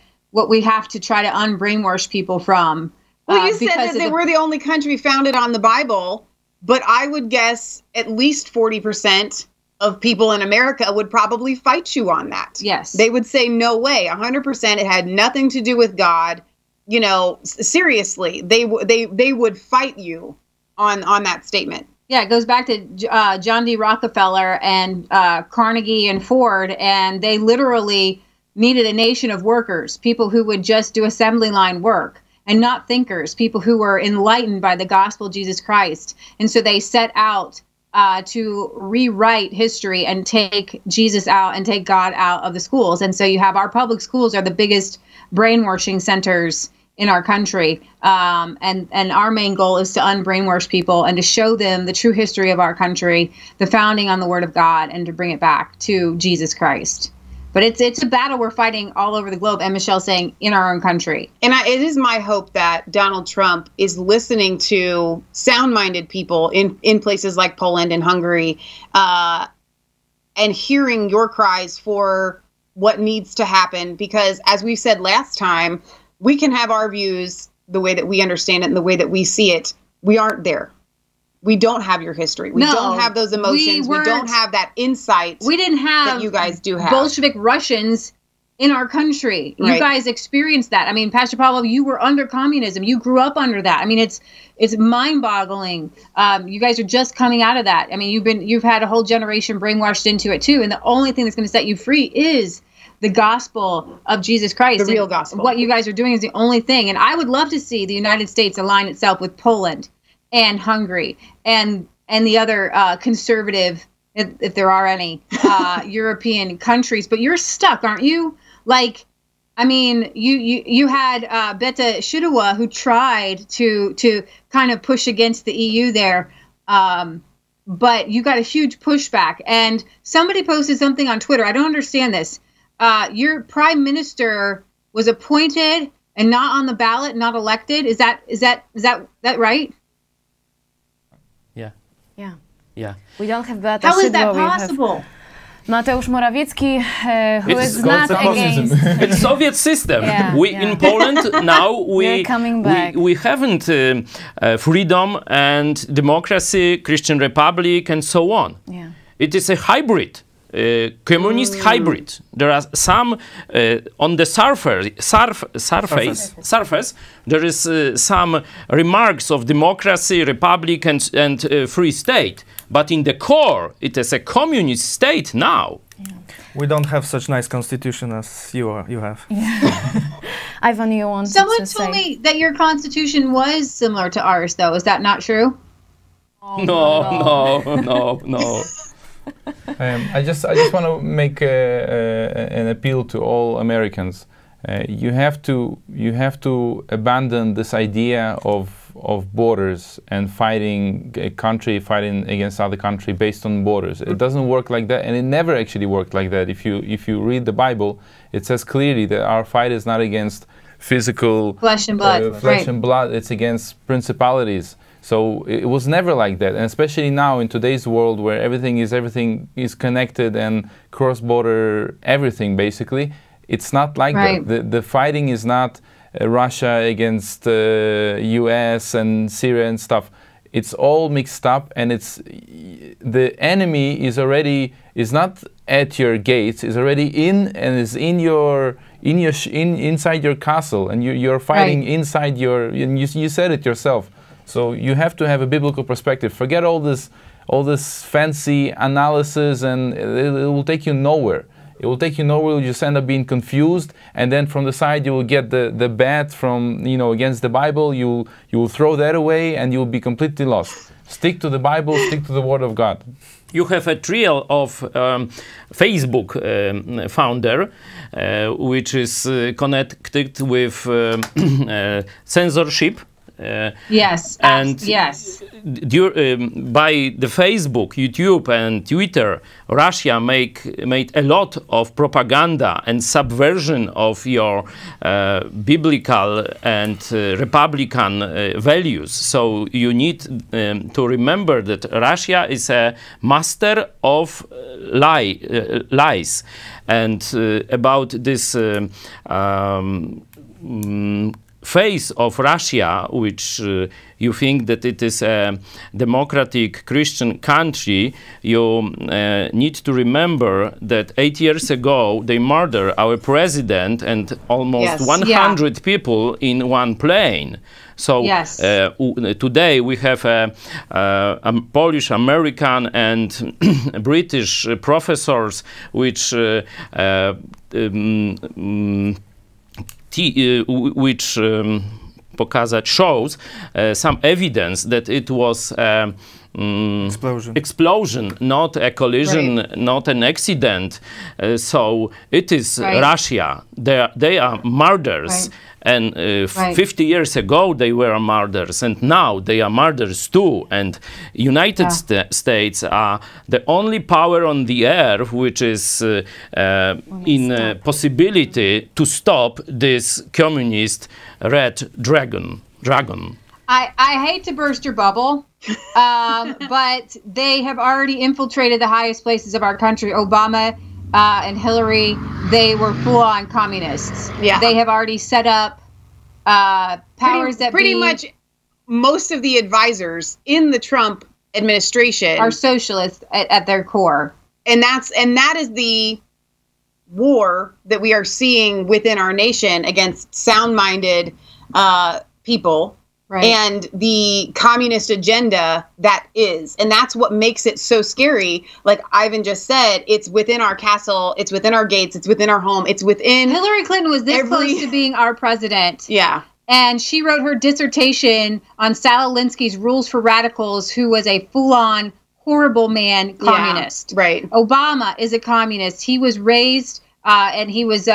have to try to unbrainwash people from. Well, you said that they were the only country founded on the Bible, but I would guess at least 40% of people in America would probably fight you on that. Yes. They would say, no way, 100%. It had nothing to do with God. Seriously, they would fight you on that statement. Yeah, it goes back to John D. Rockefeller and Carnegie and Ford, and they literally needed a nation of workers, people who would just do assembly line work, and not thinkers, people who were enlightened by the gospel of Jesus Christ. And so they set out to rewrite history and take Jesus out and take God out of the schools. And so you have our public schools are the biggest brainwashing centers in our country. And our main goal is to unbrainwash people and to show them the true history of our country, the founding on the Word of God, and to bring it back to Jesus Christ. But it's a battle we're fighting all over the globe, and Michelle's saying in our own country. And it is my hope that Donald Trump is listening to sound-minded people in places like Poland and Hungary, and hearing your cries for what needs to happen. Because as we said last time, we can have our views the way that we understand it and the way that we see it. We aren't there. We don't have your history. We don't have those emotions. We don't have that insight. We didn't have that you guys do have. Bolshevik Russians in our country. You guys experienced that. I mean, Pastor Pablo, you were under communism. You grew up under that. I mean, it's mind-boggling. You guys are just coming out of that. I mean, you've had a whole generation brainwashed into it too. And the only thing that's going to set you free is the gospel of Jesus Christ. The real gospel. What you guys are doing is the only thing. And I would love to see the United States align itself with Poland and Hungary and the other conservative, if there are any, European countries. But you're stuck, aren't you? Like, I mean, you had Beta Shidawa who tried to kind of push against the EU there, but you got a huge pushback. And somebody posted something on Twitter. I don't understand this. Your prime minister was appointed and not on the ballot, not elected. Is that right? Yeah. We don't have Beata How is that Szydło, possible? Mateusz Morawiecki, who is not against. It's Soviet system. In Poland now we haven't freedom and democracy, Christian Republic, and so on. Yeah. It is a hybrid. Communist hybrid. There are some on the surface. There is some remarks of democracy, republic, and free state. But in the core, it is a communist state now. Yeah. We don't have such nice constitution as you have. Yeah. Ivan, you want Someone to told me that your constitution was similar to ours, though. Is that not true? Oh, no. I just want to make an appeal to all Americans. You have to abandon this idea of borders and fighting a country fighting against other country based on borders. It doesn't work like that, and it never actually worked like that. If you read the Bible, it says clearly that our fight is not against physical flesh and blood. And blood. It's against principalities. So it was never like that, and especially now in today's world where everything is connected and cross-border everything basically, it's not like that. The fighting is not Russia against US and Syria and stuff. It's all mixed up, and it's the enemy is not at your gates, is already in and is inside your castle, and you're fighting inside your. And you said it yourself. So you have to have a biblical perspective. Forget all this fancy analysis, and it will take you nowhere. It will take you nowhere. You just end up being confused, and then from the side you will get the bat from against the Bible. You will throw that away, and you will be completely lost. Stick to the Bible. Stick to the Word of God. You have a trio of Facebook founder, which is connected with censorship. Yes, and yes. By the Facebook, YouTube, and Twitter, Russia made a lot of propaganda and subversion of your biblical and Republican values. So you need to remember that Russia is a master of lies. And about this face of Russia, which you think that it is a democratic Christian country, you need to remember that 8 years ago they murdered our president and almost 100 people in one plane. So today we have a Polish, American, and British professors which shows some evidence that it was explosion, not a collision, not an accident. So it is Russia. They are murderers. And 50 years ago they were murderers, and now they are murderers too. And United States are the only power on the earth which is in possibility to stop this communist red dragon. I hate to burst your bubble, but they have already infiltrated the highest places of our country. Obama and Hillary, they were full-on communists. Yeah. They have already set up powers pretty much most of the advisors in the Trump administration are socialists at their core. And that is the war that we are seeing within our nation against sound-minded people. Right. And the communist agenda that is. And that's what makes it so scary. Like Ivan just said, it's within our castle, it's within our gates, it's within our home, it's within... Hillary Clinton was this close to being our president. Yeah. And she wrote her dissertation on Sal Alinsky's Rules for Radicals, who was a full-on, horrible man, communist. Yeah, right. Obama is a communist. He was raised and he was...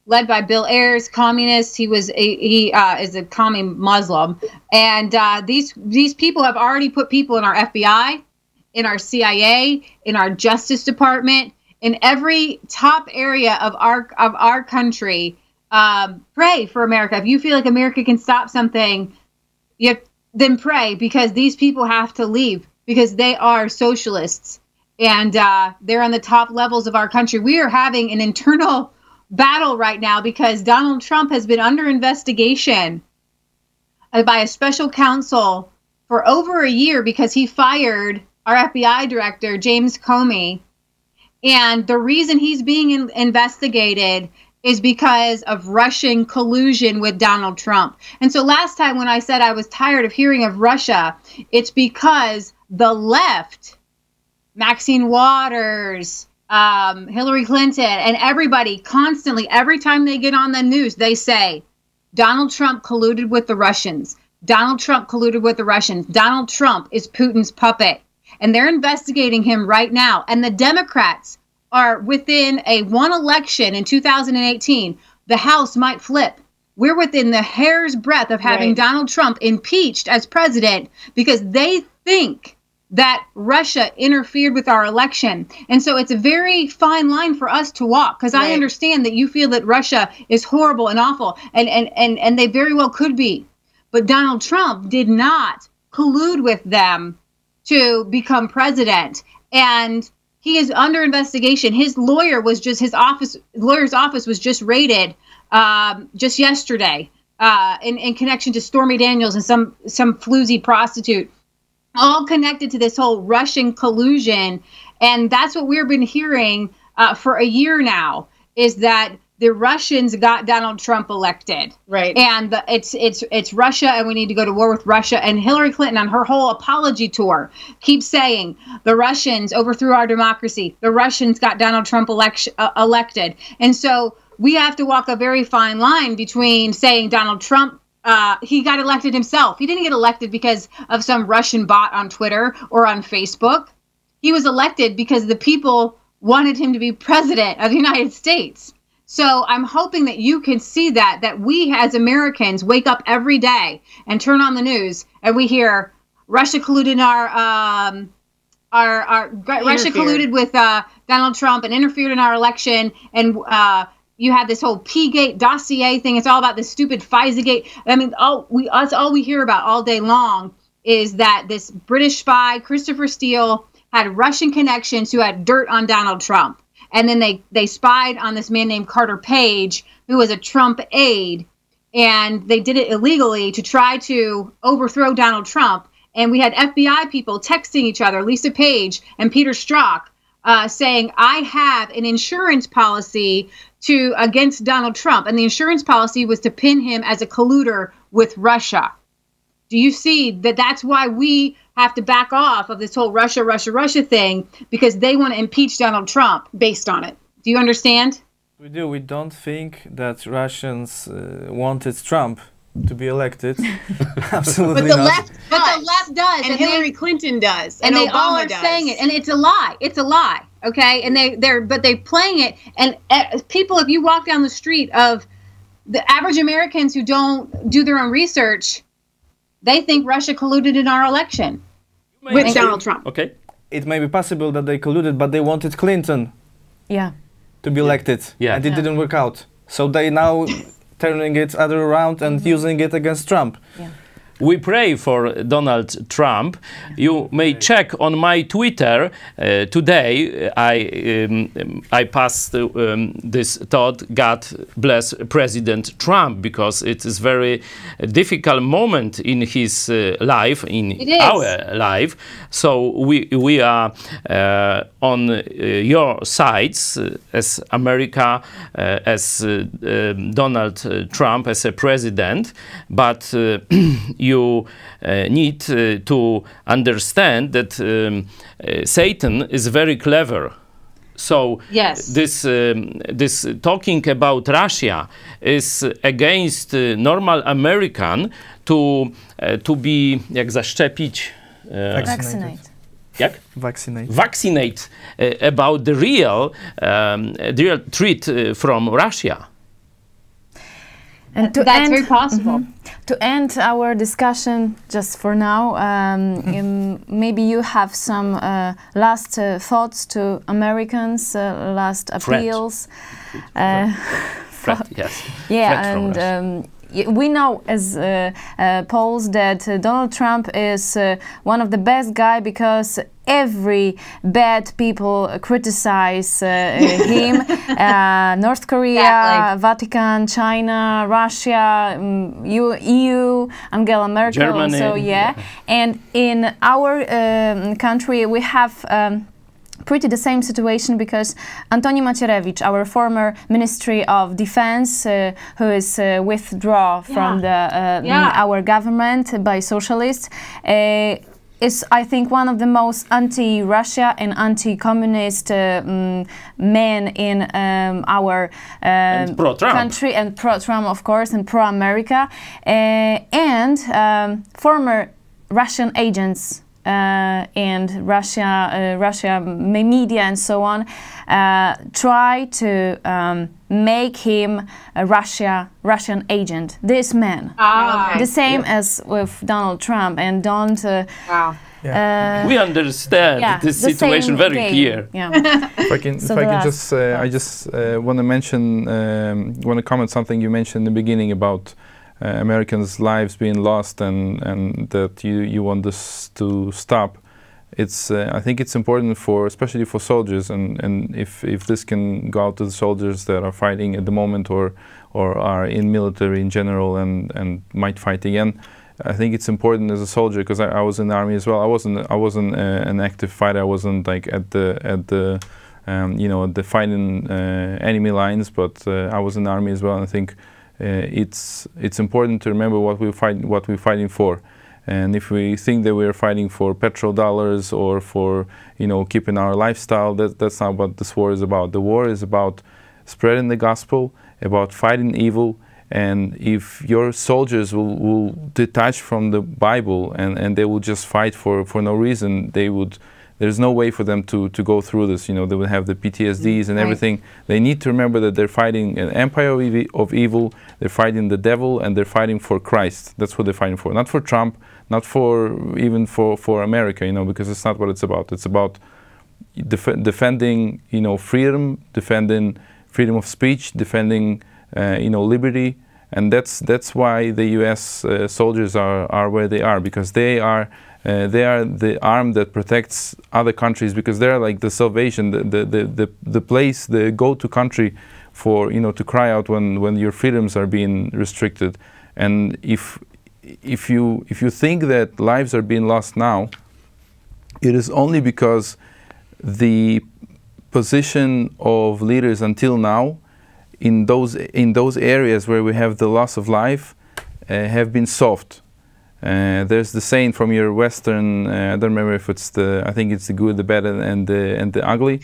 led by Bill Ayers, communist. He is a commie Muslim, and these people have already put people in our FBI, in our CIA, in our Justice Department, in every top area of our country. Pray for America. If you feel like America can stop something, then pray, because these people have to leave, because they are socialists, and they're on the top levels of our country. We are having an internal battle right now because Donald Trump has been under investigation by a special counsel for over a year because he fired our FBI director, James Comey. And the reason he's being investigated is because of Russian collusion with Donald Trump. And so last time when I said I was tired of hearing of Russia, it's because the left, Maxine Waters, Hillary Clinton, and everybody constantly, every time they get on the news, they say, Donald Trump colluded with the Russians. Donald Trump colluded with the Russians. Donald Trump is Putin's puppet. And they're investigating him right now. And the Democrats are within one election in 2018. The House might flip. We're within the hair's breadth of having Donald Trump impeached as president because they think that Russia interfered with our election. And so it's a very fine line for us to walk, because I understand that you feel that Russia is horrible and awful, and they very well could be. But Donald Trump did not collude with them to become president. And he is under investigation. His lawyer was just, lawyer's office was just raided just yesterday in connection to Stormy Daniels and some floozy prostitute, all connected to this whole Russian collusion. And that's what we've been hearing for a year now, is that the Russians got Donald Trump elected. Right. And it's Russia, and we need to go to war with Russia. And Hillary Clinton, on her whole apology tour, keeps saying the Russians overthrew our democracy. The Russians got Donald Trump elected. And so we have to walk a very fine line between saying Donald Trump, he got elected himself. He didn't get elected because of some Russian bot on Twitter or on Facebook. He was elected because the people wanted him to be president of the United States. So I'm hoping that you can see that we as Americans wake up every day and turn on the news and we hear Russia colluded in Russia colluded with Donald Trump and interfered in our election, and you have this whole P-Gate dossier thing. It's all about this stupid FISA-gate. I mean, that's all we hear about all day long is that this British spy, Christopher Steele, had Russian connections who had dirt on Donald Trump. And then they spied on this man named Carter Page, who was a Trump aide, and they did it illegally to try to overthrow Donald Trump. And we had FBI people texting each other, Lisa Page and Peter Strzok, saying, I have an insurance policy against Donald Trump. And the insurance policy was to pin him as a colluder with Russia. Do you see that that's why we have to back off of this whole Russia thing, because they want to impeach Donald Trump based on it? Do you understand? We do. We don't think that Russians wanted Trump to be elected. Absolutely but the not. left does, and Hillary Clinton does, and they Obama all are does. saying it, and it's a lie. It's a lie. Okay, and they're playing it, and people, if you walk down the street of the average Americans who don't do their own research, they think Russia colluded in our election with Donald Trump. Okay. It may be possible that they colluded, but they wanted Clinton to be elected, and it didn't work out. So they now turning it other around and using it against Trump. Yeah. We pray for Donald Trump. You may check on my Twitter today. I passed this thought: God bless President Trump, because it is very difficult moment in his life, in our life. So we are on your sides as America, as Donald Trump as a president, but you need to understand that Satan is very clever. So this talking about Russia is against normal American to be jak zaszczepić. Vaccinate. Jak? Vaccinate. Vaccinate about the real threat from Russia. And that's very possible. To end our discussion, just for now, maybe you have some last thoughts to Americans, last appeals. Threat, yes. Yeah, and we know as Poles that Donald Trump is one of the best guy, because every bad people criticize him. North Korea, Vatican, China, Russia, EU, Angela Merkel, Germany, also, And in our country, we have pretty the same situation, because Antoni Macierewicz, our former Ministry of Defense, who is withdrawn from our government by socialists, is, I think, one of the most anti-Russia and anti-communist men in our country, and pro-Trump, of course, and pro-America, and former Russian agents and Russia media and so on try to make him a Russian agent. This man, the same as with Donald Trump, and don't. We understand this situation very clear. If I can just, I just want to mention, want to comment something you mentioned in the beginning about Americans' lives being lost, and that you want this to stop. It's I think it's important for, especially for soldiers, and if this can go out to the soldiers that are fighting at the moment, or or are in military in general and might fight again. I think it's important as a soldier, because I was in the army as well. I wasn't an active fighter. I wasn't like at the you know, the fighting enemy lines, but I was in the army as well. And I think it's important to remember what we're fighting for. And if we think that we're fighting for petrol dollars or for, you know, keeping our lifestyle, that's not what this war is about. The war is about spreading the gospel, about fighting evil. And if your soldiers will detach from the Bible and they will just fight for no reason, there's no way for them to go through this. You know, they will have the PTSDs and everything. They need to remember that they're fighting an empire of evil, they're fighting the devil, and they're fighting for Christ. That's what they're fighting for. Not for Trump, not even for America, you know, because it's not what it's about. It's about defending, you know, freedom, defending freedom of speech, defending, you know, liberty. And that's why the U.S. Soldiers are where they are, because they are the arm that protects other countries, because they're like the salvation, the place, the go-to country for, you know, to cry out when your freedoms are being restricted. And if you think that lives are being lost now, it is only because the position of leaders until now in those areas where we have the loss of life have been soft. There's the saying from your Western, I don't remember if it's I think it's the good, the bad, and the ugly.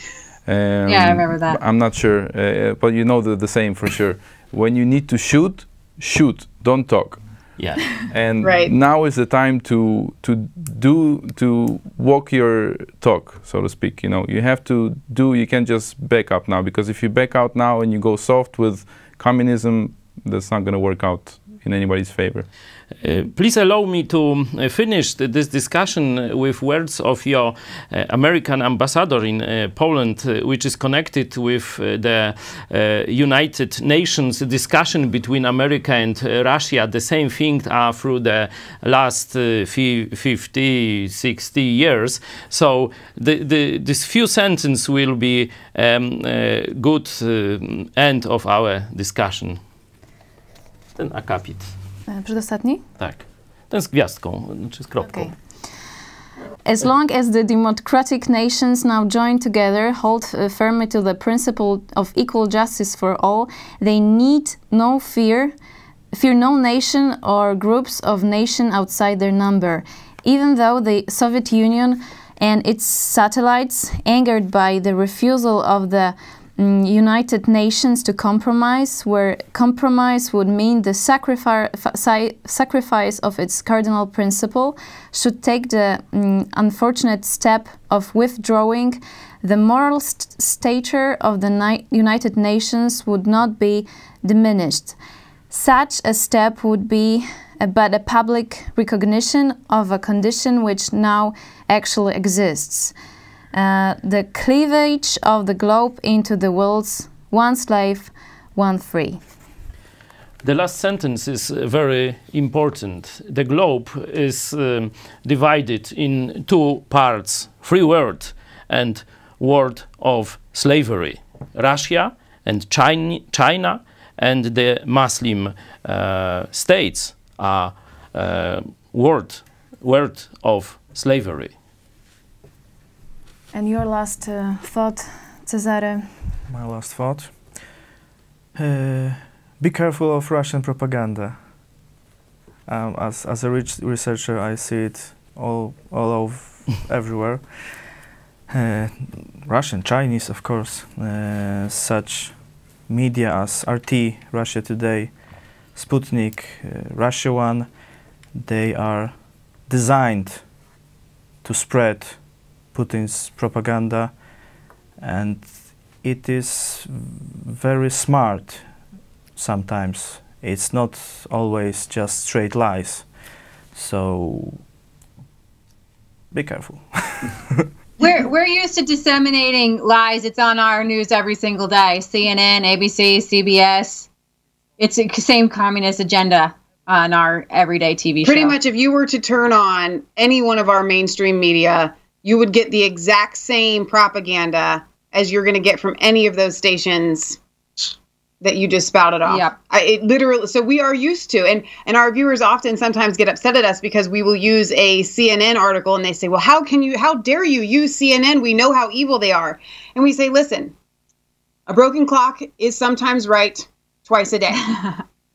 Yeah, I remember that. I'm not sure, but you know the saying for sure. When you need to shoot, shoot, don't talk. Yeah. And now is the time to walk your talk, so to speak. You know, you have to do. You can't just back up now, because if you back out now and you go soft with communism, that's not going to work out in anybody's favor. Please allow me to finish this discussion with words of your American ambassador in Poland, which is connected with the United Nations discussion between America and Russia. The same thing through the last 50, 60 years. So this few sentences will be good end of our discussion. Ten akapit. Przedostatni? Tak. Ten z gwiazdką, znaczy z kropką. Okay. As long as the democratic nations now join together, hold firmly to the principle of equal justice for all, they need no fear no nation or groups of nations outside their number. Even though the Soviet Union and its satellites, angered by the refusal of the United Nations to compromise, where compromise would mean the sacrifice of its cardinal principle, should take the unfortunate step of withdrawing, the moral stature of the United Nations would not be diminished. Such a step would be but a public recognition of a condition which now actually exists. The cleavage of the globe into the worlds, one slave, one free. The last sentence is very important. The globe is divided in two parts: free world and world of slavery. Russia and China and the Muslim states are world of slavery. And your last thought, Cezary? My last thought? Be careful of Russian propaganda. As a researcher, I see it all over everywhere. Russian, Chinese, of course. Such media as RT, Russia Today, Sputnik, Russia One, they are designed to spread Putin's propaganda, and it is very smart sometimes. It's not always just straight lies. So be careful. We're used to disseminating lies. It's on our news every single day. CNN, ABC, CBS. It's the same communist agenda on our everyday TV show. Pretty much, if you were to turn on any one of our mainstream media, you would get the exact same propaganda as you're going to get from any of those stations that you just spouted off. Yep. It literally, so we are used to, and our viewers often sometimes get upset at us because we will use a CNN article and they say, well, how dare you use CNN? We know how evil they are. And we say, listen, a broken clock is sometimes right twice a day.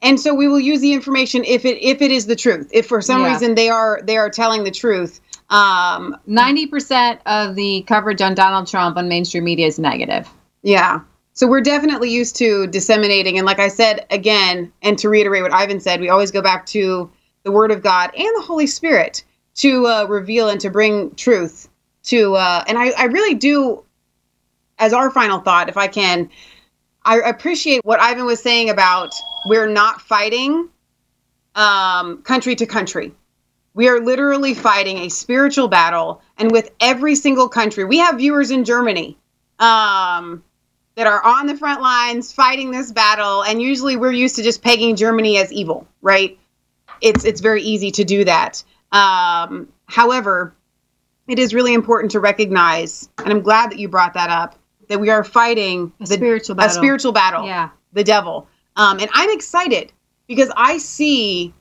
And so we will use the information if it is the truth. If for some reason they are telling the truth. 90% of the coverage on Donald Trump on mainstream media is negative. Yeah. So we're definitely used to disseminating. And like I said, again, and to reiterate what Ivan said, we always go back to the Word of God and the Holy Spirit to reveal and to bring truth to, and I really do, as our final thought, if I can, I appreciate what Ivan was saying about we're not fighting country to country. We are literally fighting a spiritual battle. And with every single country, we have viewers in Germany that are on the front lines fighting this battle. And usually we're used to just pegging Germany as evil, right? It's very easy to do that. However, it is really important to recognize, and I'm glad that you brought that up, that we are fighting a spiritual battle. Yeah. The devil. And I'm excited because I see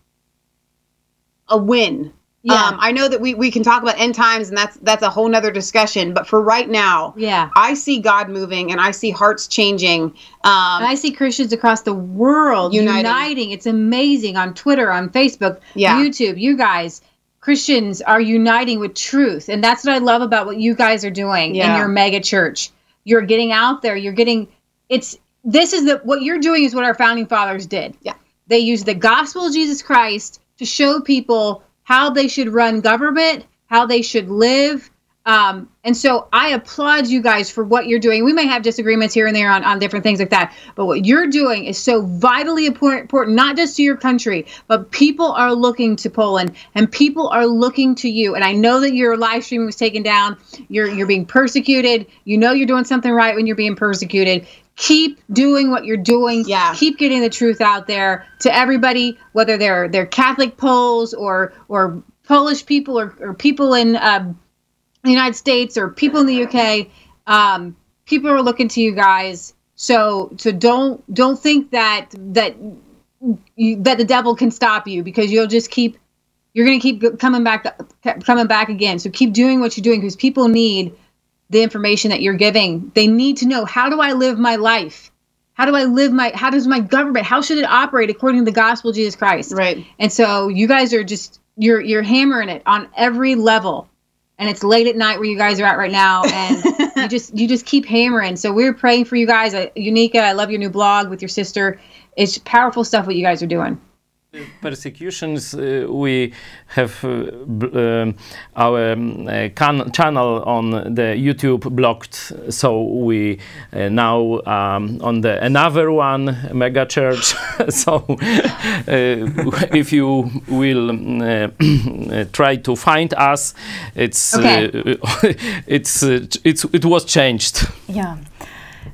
a win. Yeah. I know that we can talk about end times, and that's a whole nother discussion. But for right now, I see God moving, and I see hearts changing. And I see Christians across the world uniting. It's amazing on Twitter, on Facebook, YouTube. You guys, Christians, are uniting with truth, and that's what I love about what you guys are doing in your mega church. You're getting out there. You're getting what you're doing is what our founding fathers did. Yeah, they used the gospel of Jesus Christ to show people how they should run government, how they should live. And so I applaud you guys for what you're doing. We may have disagreements here and there on different things like that, but what you're doing is so vitally important, not just to your country, but people are looking to Poland and people are looking to you. And I know that your live stream was taken down. You're being persecuted. You know you're doing something right when you're being persecuted. Keep doing what you're doing. Yeah. Keep getting the truth out there to everybody, whether they're Catholic Poles or Polish people or people in the United States or people in the UK. People are looking to you guys. So don't think that the devil can stop you, because you're going to keep coming back again. So keep doing what you're doing, because people need the information that you're giving. They need to know, how do I live my life? How does my government, how should it operate according to the gospel of Jesus Christ? Right. And so you guys are just, you're hammering it on every level. And it's late at night where you guys are at right now, and you just keep hammering. So we're praying for you guys. Unica, I love your new blog with your sister. It's powerful stuff what you guys are doing. Persecutions, we have our channel on the YouTube blocked, so we now on the another one, mega church. So if you will try to find us, it was changed. Yeah.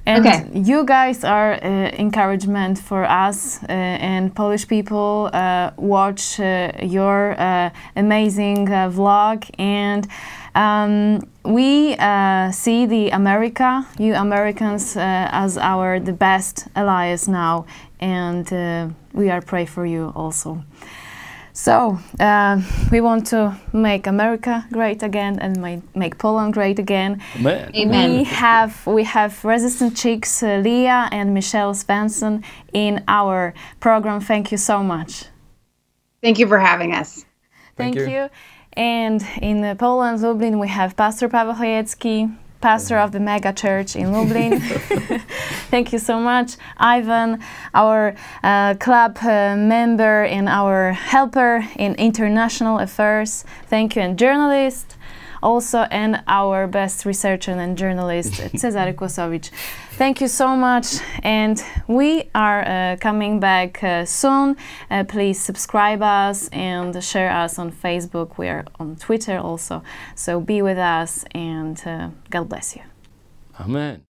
And you guys are encouragement for us, and Polish people watch your amazing vlog, and we see you Americans as the best allies now, and we are pray for you also. So we want to make America great again and make Poland great again. Amen. We have Resistant Chicks, Leah and Michelle Svensson in our program. Thank you so much. Thank you for having us. Thank you. And in Poland, Lublin, we have Pastor Paweł Chojecki, pastor of the mega church in Lublin. Thank you so much. Ivan, our club member and our helper in international affairs. Thank you. And journalist also, and our best researcher and journalist, Cezary Kłosowicz. Thank you so much, and we are coming back soon. Please subscribe us and share us on Facebook. We are on Twitter also. So be with us, and God bless you. Amen.